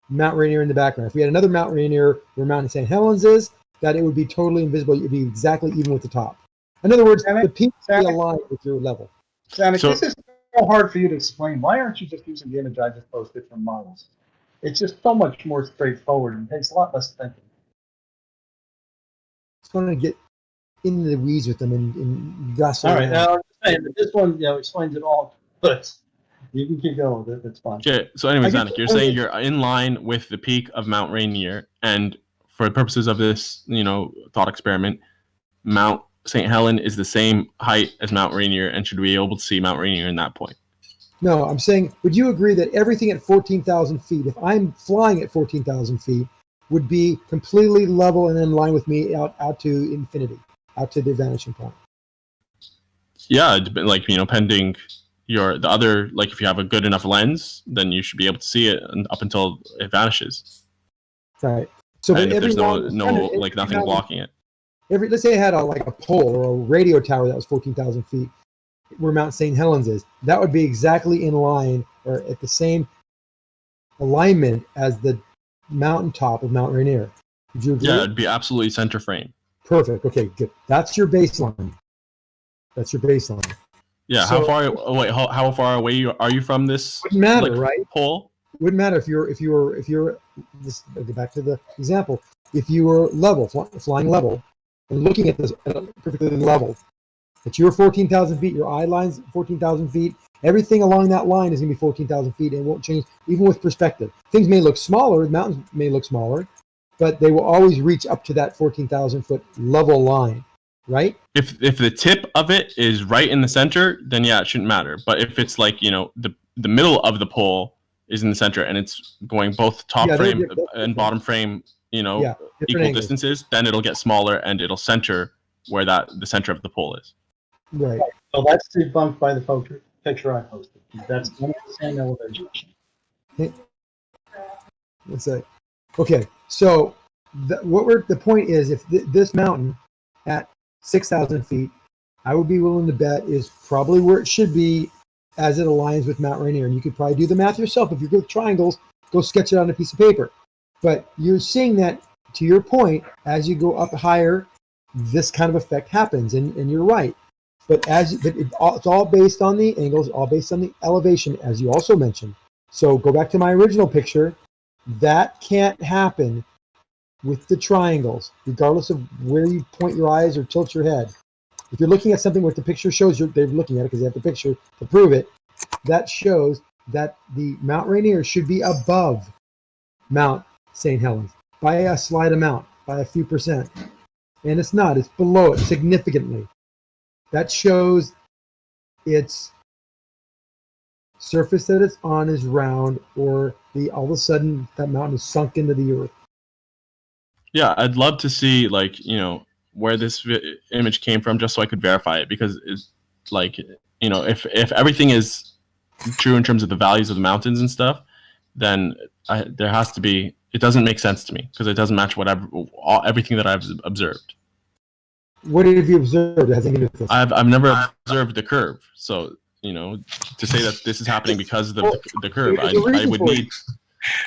Mount Rainier in the background? If we had another Mount Rainier where Mount St. Helens is, that it would be totally invisible. You'd be exactly even with the top. In other words, the peak would be aligned with your level. Sonic, this is so hard for you to explain. Why aren't you just using the image I just posted from models? It's just so much more straightforward and takes a lot less thinking. It's going to get in the weeds with them and gossip. All right, now I'm just saying that this one, explains it all, but you can keep going with it. That's fine. Okay, so anyway, Zanuck, you're saying you're in line with the peak of Mount Rainier, and for the purposes of this, thought experiment, Mount St. Helen is the same height as Mount Rainier, and should we be able to see Mount Rainier in that point? No, I'm saying, would you agree that everything at 14,000 feet, if I'm flying at 14,000 feet, would be completely level and in line with me out to infinity, out to the vanishing point? Yeah, pending the other, if you have a good enough lens, then you should be able to see it up until it vanishes. Right. So and if there's nothing blocking it. Let's say I had a pole or a radio tower that was 14,000 feet, where Mount St. Helens is. That would be exactly in line or at the same alignment as the mountaintop of Mount Rainier. Would you agree? Yeah, it'd be absolutely center frame. Perfect. Okay, good. That's your baseline. Yeah. So, how far away are you from this? Wouldn't matter, right? Pole. Wouldn't matter if you're. Just go back to the example. If you were level, flying level, and looking at this perfectly level, but you're 14,000 feet. Your eye line's 14,000 feet. Everything along that line is going to be 14,000 feet, and it won't change even with perspective. Things may look smaller. The mountains may look smaller, but they will always reach up to that 14,000 foot level line, right? If the tip of it is right in the center, then yeah, it shouldn't matter. But if it's the middle of the pole is in the center and it's going both top frame and bottom frame, equal angles. distances, then it'll get smaller and it'll center where the center of the pole is. Right. So that's debunked by the picture I posted. That's the same elevation. Let's say, okay. So the point is, if this mountain at 6,000 feet, I would be willing to bet is probably where it should be as it aligns with Mount Rainier. And you could probably do the math yourself. If you're good with triangles, go sketch it on a piece of paper. But you're seeing that, to your point, as you go up higher, this kind of effect happens, and you're right. But it's all based on the angles, all based on the elevation, as you also mentioned. So go back to my original picture. That can't happen with the triangles, regardless of where you point your eyes or tilt your head. If you're looking at something where the picture shows they're looking at it because they have the picture to prove it, that shows that the Mount Rainier should be above Mount St. Helens by a slight amount, by a few percent. And it's not. It's below it significantly. That shows its surface that it's on is round, or all of a sudden that mountain is sunk into the earth. Yeah, I'd love to see where this image came from, just so I could verify it, because it's if everything is true in terms of the values of the mountains and stuff, then there has to be. It doesn't make sense to me because it doesn't match everything that I've observed. What have you observed? I've never observed the curve, so to say that this is happening because of the curve, I would need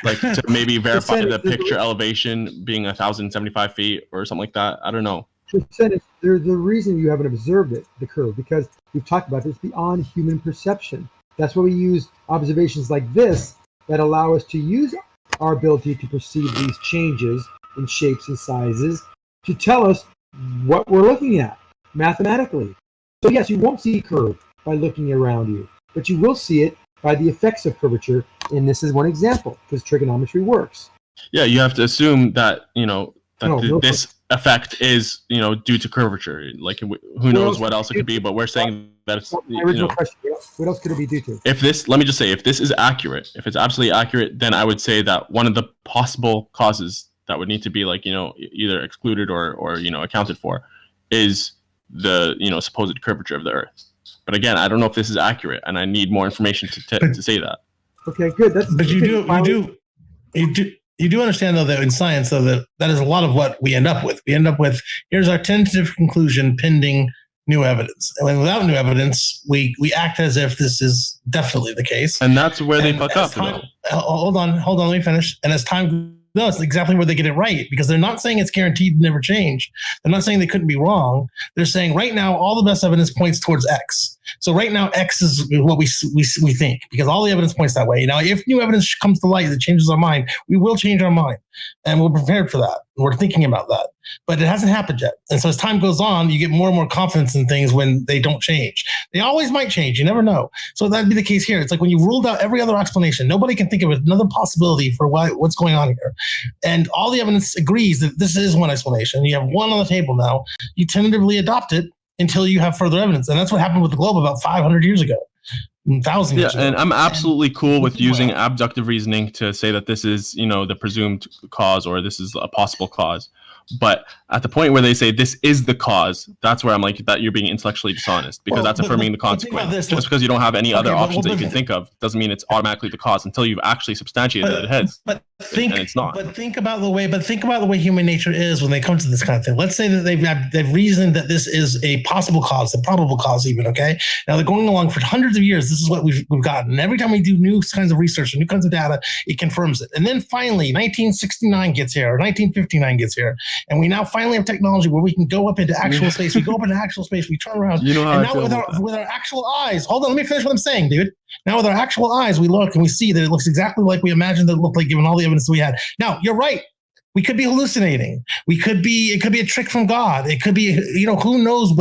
to maybe verify the picture elevation being 1,075 feet or something like that. I don't know. The reason you haven't observed the curve, because we've talked about this beyond human perception. That's why we use observations like this that allow us to use our ability to perceive these changes in shapes and sizes to tell us what we're looking at mathematically. So yes, you won't see curve by looking around you, but you will see it by the effects of curvature, and this is one example because trigonometry works. Yeah, you have to assume that this effect is due to curvature. Who knows what else it could be, but we're saying that it's original question. What else could it be due to? Let me just say, if this is accurate, if it's absolutely accurate, then I would say that one of the possible causes that would need to be either excluded or accounted for is the supposed curvature of the Earth. But again, I don't know if this is accurate, and I need more information to say that. Okay, good. But you do understand, though, that in science, though, that is a lot of what we end up with. We end up with, here's our tentative conclusion pending new evidence. And without new evidence, we act as if this is definitely the case. And that's where they fuck up. Hold on, let me finish. And as time No, it's exactly where they get it right, because they're not saying it's guaranteed to never change. They're not saying they couldn't be wrong. They're saying right now all the best evidence points towards X. So right now X is what we think, because all the evidence points that way. Now, if new evidence comes to light that changes our mind, we will change our mind, and we're prepared for that. We're thinking about that, but it hasn't happened yet. And so as time goes on, you get more and more confidence in things when they don't change. They always might change. You never know. So that'd be the case here. It's like when you've ruled out every other explanation, nobody can think of another possibility for what's going on here. And all the evidence agrees that this is one explanation. You have one on the table now. You tentatively adopt it until you have further evidence. And that's what happened with the globe about 500 years ago. 1,000 years ago. And I'm absolutely cool with using abductive reasoning to say that this is, the presumed cause, or this is a possible cause. But at the point where they say this is the cause, that's where I'm like, that you're being intellectually dishonest, because that's affirming the consequence. Just because you don't have any other options that you can think of doesn't mean it's automatically the cause until you've actually substantiated that it is. And it's not. But think about the way human nature is when they come to this kind of thing. Let's say that they've reasoned that this is a possible cause, a probable cause, even. Okay. Now they're going along for hundreds of years. This is what we've gotten. And every time we do new kinds of research and new kinds of data, it confirms it. And then finally, 1969 gets here, or 1959 gets here. And we now finally have technology where we can go up into actual space. We go up into actual space. We turn around. And now with our actual eyes, hold on, let me finish what I'm saying, dude. Now with our actual eyes, we look and we see that it looks exactly like we imagined that it looked like, given all the evidence that we had. Now, you're right. We could be hallucinating. It could be a trick from God. It could be, who knows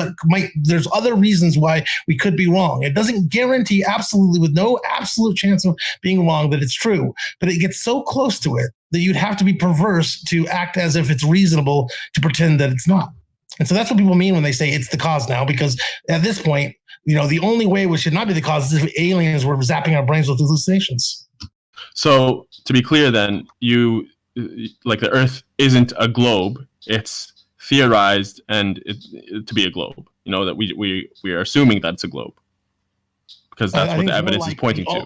there's other reasons why we could be wrong. It doesn't guarantee absolutely, with no absolute chance of being wrong, that it's true, but it gets so close to it that you'd have to be perverse to act as if it's reasonable to pretend that it's not. And so that's what people mean when they say it's the cause now, because at this point, the only way which should not be the cause is if aliens were zapping our brains with hallucinations. So to be clear then, the Earth isn't a globe. It's theorized and to be a globe. That we are assuming that it's a globe, because that's what the evidence is pointing to.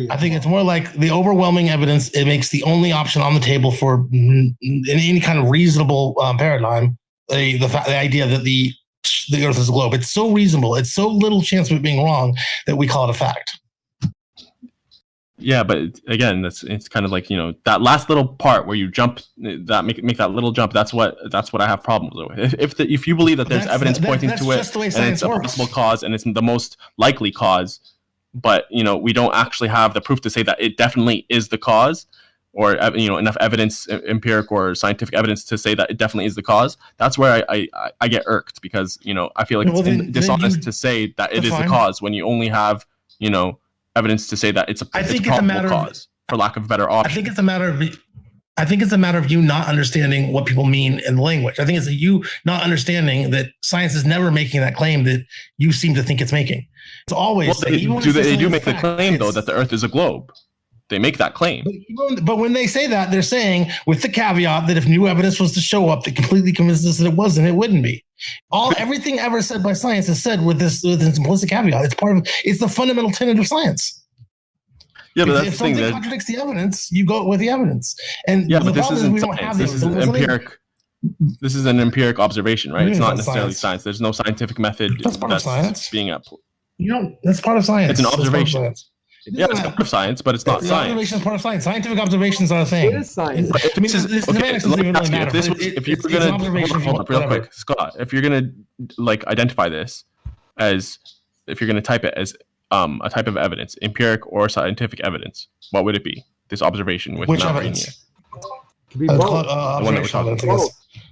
I think it's more like the overwhelming evidence. It makes the only option on the table for in any kind of reasonable paradigm the idea that the Earth is a globe. It's so reasonable. It's so little chance of it being wrong that we call it a fact. Yeah, but again, it's kind of like that last little part where you jump, that make that little jump. That's what I have problems with. If you believe that there's evidence pointing to it, and it's a possible cause, and it's the most likely cause, but we don't actually have the proof to say that it definitely is the cause, or enough evidence, empirical or scientific evidence to say that it definitely is the cause. That's where I get irked, because I feel like it's dishonest to say that it is the cause when you only have evidence to say that it's a probable cause, for lack of a better option. I think it's a matter of you not understanding what people mean in the language. I think it's you not understanding that science is never making that claim that you seem to think it's making. It's always they do make the claim though that the Earth is a globe. They make that claim. But when they say that, they're saying with the caveat that if new evidence was to show up that completely convinces us that it wasn't, it wouldn't be. Everything ever said by science is said with this implicit caveat. It's the fundamental tenet of science. Yeah, but that's if something contradicts the evidence, you go with the evidence. And yeah, but this isn't science. This is empiric. This is an empiric observation, right? It's not necessarily science. There's no scientific method that's part of science. Being up. That's part of science. It's an observation. Yeah, it's part of science, but it's not science. Observation is part of science. Scientific observations are a thing. It is science. If you're going to hold up real quick, Scott, if you're going to identify this as, if you're going to type it as a type of evidence, empiric or scientific evidence, what would it be? This observation with which evidence? Could be both. The one that we're talking about.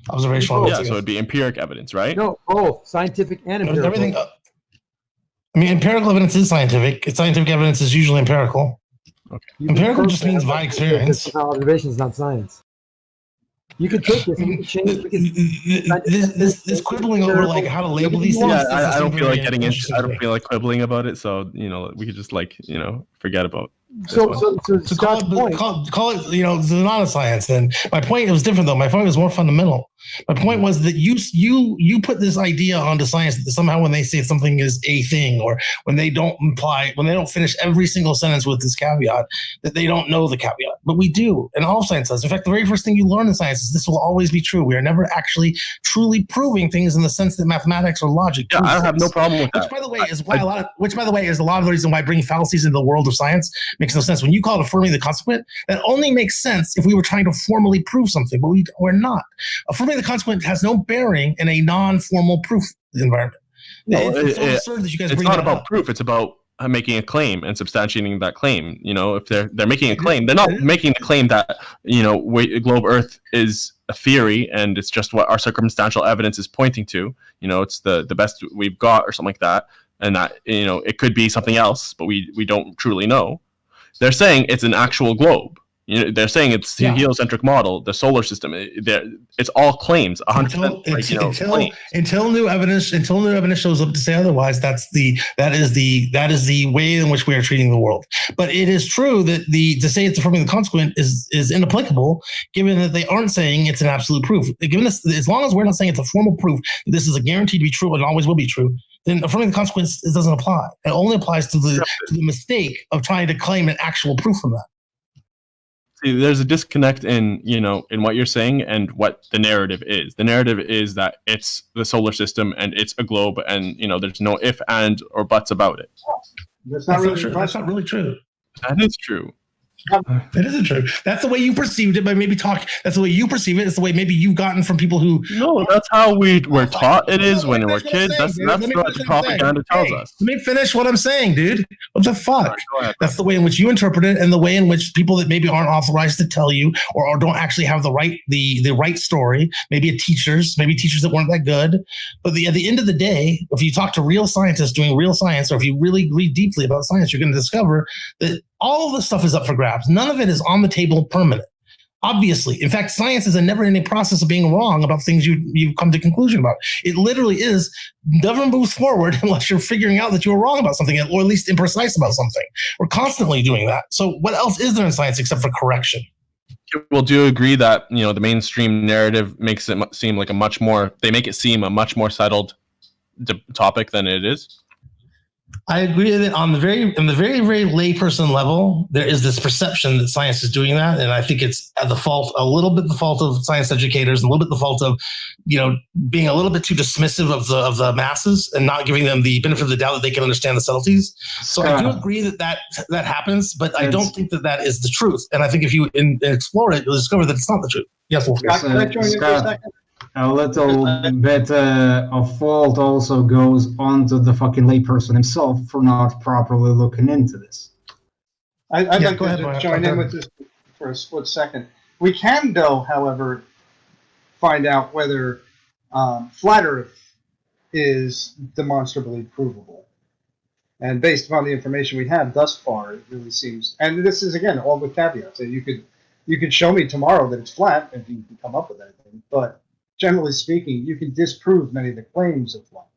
Observational. Yeah, so it'd be empiric evidence, right? No, both scientific and empirical. Everything. Empirical evidence is scientific. Scientific evidence is usually empirical. Okay. Empirical just means by experience. Observation is not science. You could take this and you could change this quibbling over how to label these things. Yeah, I don't feel like getting into. I don't feel like quibbling about it. So we could just forget about. So call it, it's not a science. Then my point was different though. My point was more fundamental. My point was that you put this idea onto science that somehow when they say something is a thing, or when they don't finish every single sentence with this caveat, that they don't know the caveat. But we do, and all of science does. In fact, the very first thing you learn in science is this will always be true. We are never actually truly proving things in the sense that mathematics or logic. Yeah, I have no problem with that. Which, by the way, is why a lot of the reason why bringing fallacies into the world of science makes no sense. When you call it affirming the consequent, that only makes sense if we were trying to formally prove something, but we're not. Affirming the consequent has no bearing in a non-formal proof environment. It's so absurd that you guys it's bring not that about up. proof. It's about making a claim and substantiating that claim. You know, if they're making a claim, they're not making the claim that, you know, globe Earth is a theory and it's just what our circumstantial evidence is pointing to. You know, it's the best we've got or something like that, and that, you know, it could be something else, but we don't truly know. They're saying it's an actual globe. You know, they're saying it's the heliocentric model, the solar system. It's all claims, 100%. Until new evidence shows up to say otherwise, that is the way in which we are treating the world. But it is true that to say it's affirming the consequent is inapplicable, given that they aren't saying it's an absolute proof. Given this, as long as we're not saying it's a formal proof that this is a guaranteed to be true and always will be true, then affirming the consequence doesn't apply. It only applies to the mistake of trying to claim an actual proof from that. See, there's a disconnect in what you're saying and what the narrative is. The narrative is that it's the solar system and it's a globe, and, you know, there's no if, and, or buts about it. That's not really true. That's not really true. That is true. It isn't true. That's the way you perceived it, but maybe that's the way you perceive it. It's the way maybe you've gotten from people who. No, that's how we were taught it is when we were kids. That's what the propaganda tells us. Let me finish what I'm saying, dude. What the fuck? That's the way in which you interpret it, and the way in which people that maybe aren't authorized to tell you, or don't actually have the right story, maybe teachers that weren't that good. But at the end of the day, if you talk to real scientists doing real science, or if you really read deeply about science, you're going to discover that all of this stuff is up for grabs. None of it is on the table permanent. Obviously. In fact, science is a never-ending process of being wrong about things you've come to conclusion about. It literally is, never moves forward unless you're figuring out that you were wrong about something, or at least imprecise about something. We're constantly doing that. So what else is there in science except for correction? Well, do you agree that, you know, the mainstream narrative makes it seem like they make it seem a much more settled topic than it is? I agree that on the very, very layperson level, there is this perception that science is doing that, and I think it's a little bit the fault of science educators, and a little bit the fault of, you know, being a little bit too dismissive of the masses and not giving them the benefit of the doubt that they can understand the subtleties. So I do agree that happens, but I don't think that is the truth. And I think if you explore it, you'll discover that it's not the truth. Yes, Wolf. Scott, can I join you for a second? A little bit of fault also goes onto the fucking layperson himself for not properly looking into this. I'd like to join in with this for a split second. We can, though, however, find out whether flat Earth is demonstrably provable. And based upon the information we have thus far, it really seems. And this is, again, all with caveats. You could show me tomorrow that it's flat if you can come up with anything, but generally speaking, you can disprove many of the claims of flat.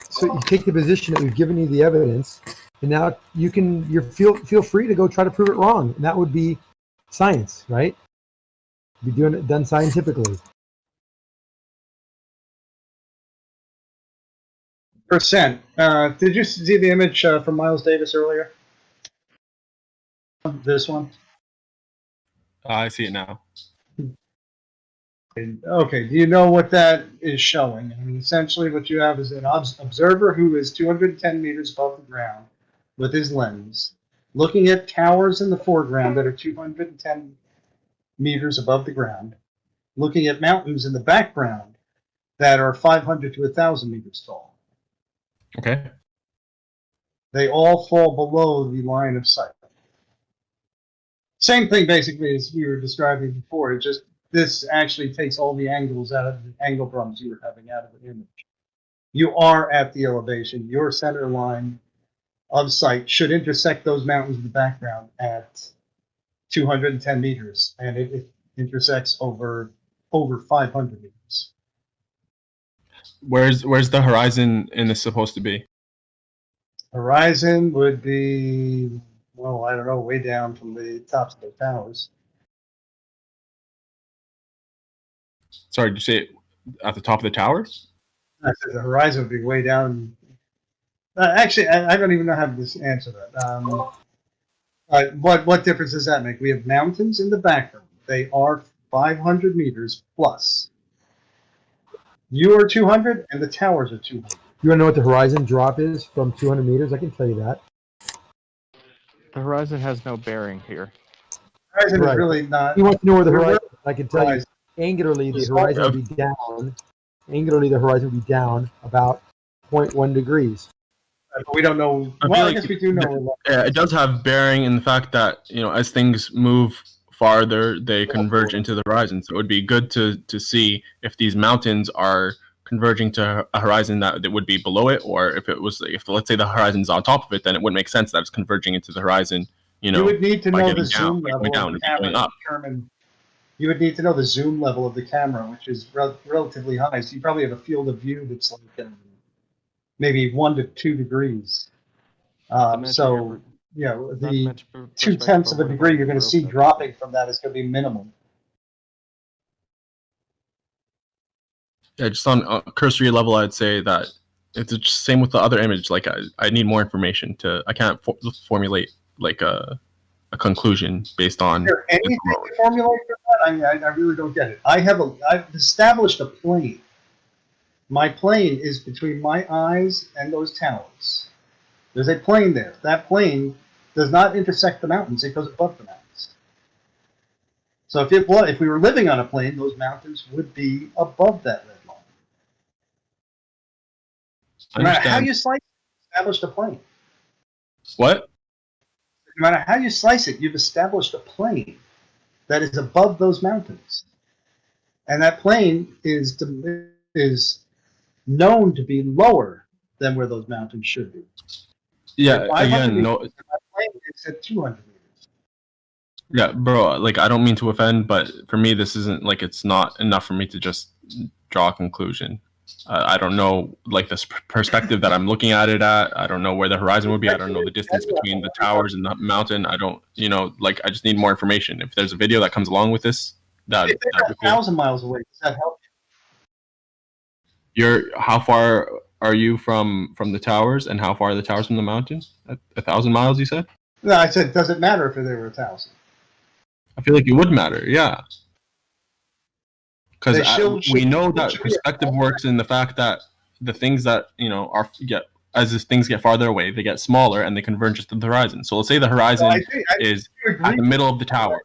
So you take the position that we've given you the evidence, and now you feel free to go try to prove it wrong, and that would be science, right? Be doing it done scientifically. Percent. Did you see the image from Miles Davis earlier? This one? I see it now. Okay, do you know what that is showing? I mean, essentially what you have is an observer who is 210 meters above the ground with his lens, looking at towers in the foreground that are 210 meters above the ground, looking at mountains in the background that are 500 to 1,000 meters tall. Okay. They all fall below the line of sight. Same thing basically as we were describing before. It just, this actually takes all the angles out of the angle problems you were having out of the image. You are at the elevation. Your center line of sight should intersect those mountains in the background at 210 meters, and it intersects over 500 meters. Where's the horizon in this supposed to be? Horizon would be, well, I don't know, way down from the tops of the towers. Sorry, did you say at the top of the towers? I said the horizon would be way down. Actually, I don't even know how to answer that. What difference does that make? We have mountains in the background. They are 500 meters plus. You are 200, and the towers are 200. You want to know what the horizon drop is from 200 meters? I can tell you that. The horizon has no bearing here. Horizon is really not. You want to know where the We're- horizon? I can tell you. Angularly, the horizon would be down. Angularly, the horizon would be down about 0.1 degrees. We don't know. Well, I guess we do know. Yeah, it does have bearing in the fact that, you know, as things move farther, they converge into the horizon. So it would be good to see if these mountains are converging to a horizon that would be below it, or if let's say the horizon's on top of it, then it wouldn't make sense that it's converging into the horizon. You know, You would need to by know getting the zoom level down of the and going camera up. to determine. You would need to know the zoom level of the camera, which is relatively high. So you probably have a field of view that's like maybe 1 to 2 degrees. So, you know, the 0.2 of a degree you're going to see dropping from that is going to be minimal. Yeah, just on a cursory level, I'd say that it's the same with the other image. Like, I need more information I can't formulate like a conclusion based on. Is there anything to formulate for that? I really don't get it. I've established a plane. My plane is between my eyes and those towers. There's a plane there. That plane does not intersect the mountains. It goes above the mountains. So if we were living on a plane, those mountains would be above that red line. No matter how you slice it, you've established a plane. What? No matter how you slice it, you've established a plane that is above those mountains. And that plane is known to be lower than where those mountains should be. Yeah, again, no. That plane is at 200 meters. Yeah, bro, like, I don't mean to offend, but for me, this isn't, like, it's not enough for me to just draw a conclusion. I don't know, like, this perspective that I'm looking at it at. I don't know where the horizon would be. I don't know the distance between the towers and the mountain. I don't, you know, like, I just need more information. If there's a video that comes along with this, that'd be cool. 1,000 miles away. Does that help? How far are you from the towers, and how far are the towers from the mountain? 1,000 miles, you said? No, I said, does it matter if they were 1,000? I feel like it would matter, yeah. Because we know that perspective works in the fact that the things that, you know, as things get farther away, they get smaller and they converge to the horizon. So let's say the horizon is at the middle of the tower.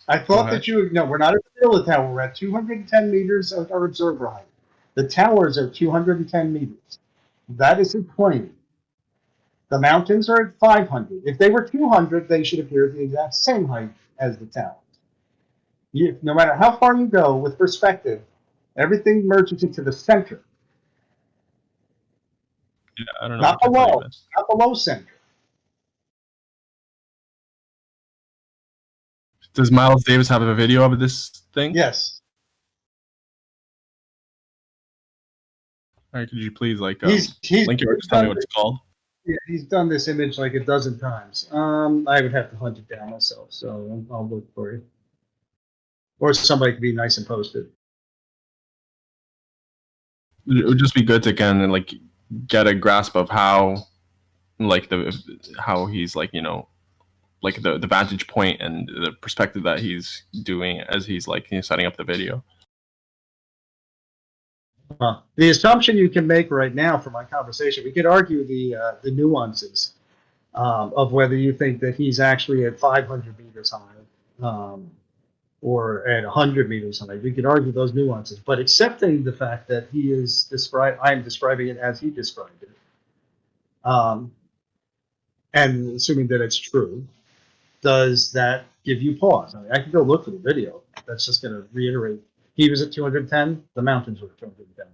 I thought that no, we're not at the middle of the tower. We're at 210 meters of our observer height. The towers are 210 meters. That is a plane. The mountains are at 500. If they were 200, they should appear at the exact same height as the towers. No matter how far you go with perspective, everything merges into the center. Yeah, I don't know. Not below center. Does Miles Davis have a video of this thing? Yes. All right, could you please link it or just tell done me what it's called? Yeah, he's done this image like a dozen times. I would have to hunt it down myself, so I'll look for you. Or somebody could be nice and post it. It would just be good to kind of like get a grasp of how, like how he's like, you know, like the vantage point and the perspective that he's doing as he's like, you know, setting up the video. The assumption you can make right now from my conversation, we could argue the nuances of whether you think that he's actually at 500 meters high or at 100 meters high. We could argue those nuances, but accepting the fact that he is I'm describing it as he described it, and assuming that it's true, does that give you pause? I mean, I could go look for the video. That's just going to reiterate. He was at 210. The mountains were at 210.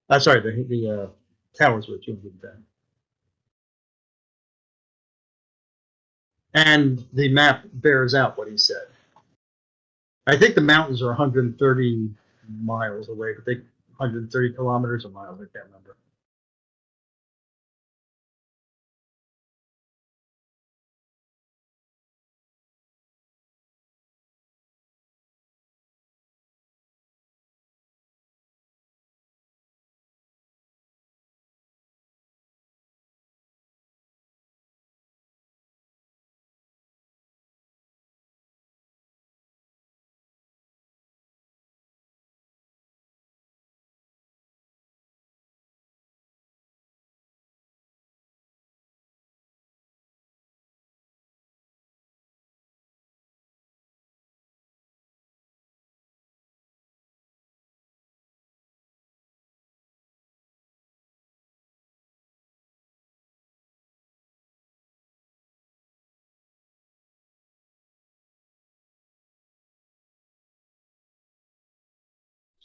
I'm sorry, the towers were at 210. And the map bears out what he said. I think the mountains are 130 miles away, but 130 kilometers or miles. I can't remember.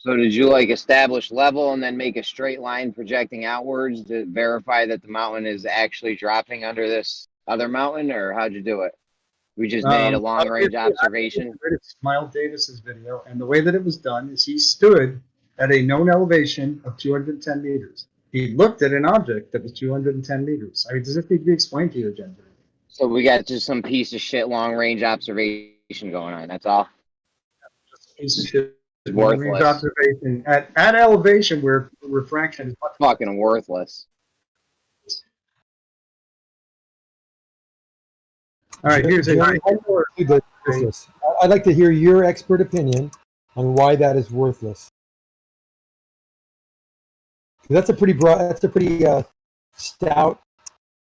So did you like establish level and then make a straight line projecting outwards to verify that the mountain is actually dropping under this other mountain, or how'd you do it? We just made a long range observation. Miles Davis's video, and the way that it was done is he stood at a known elevation of 210 meters. He looked at an object that was 210 meters. I mean, does this need to be explained to you, Jen? So we got just some piece of shit long range observation going on. That's all. Just a piece of shit. Worthless. Observation at elevation where refraction is much fucking worthless. All right, here's I'd like to hear your expert opinion on why that is worthless. That's a pretty broad. That's a pretty stout.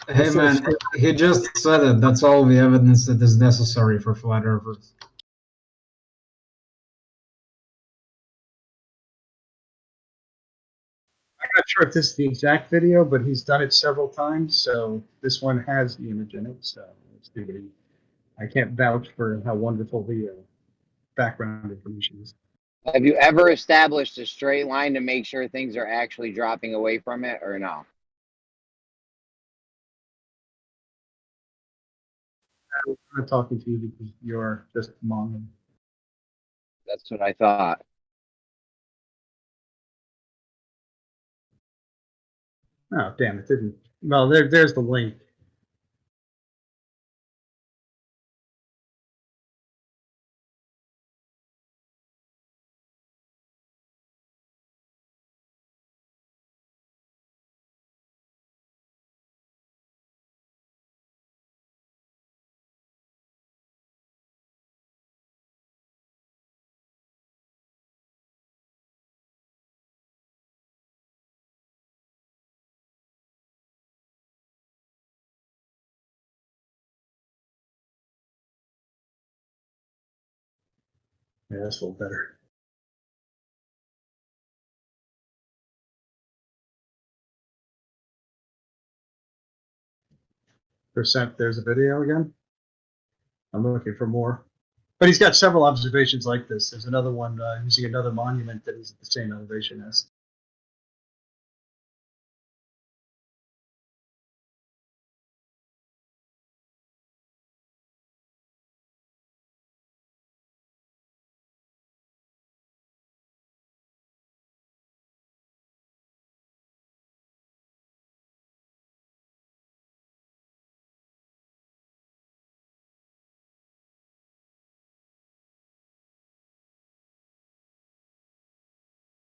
Hey man, he just said it. That's all the evidence that is necessary for flat earthers. I'm not sure if this is the exact video, but he's done it several times, so this one has the image in it. So let's see what I can't vouch for how wonderful the background information is. Have you ever established a straight line to make sure things are actually dropping away from it, or no? I'm not talking to you because you're just mom. That's what I thought. Oh, damn, it didn't. Well, there's the link. Yeah, that's a little better. Percent, there's a video again. I'm looking for more. But he's got several observations like this. There's another one using another monument that is at the same elevation as.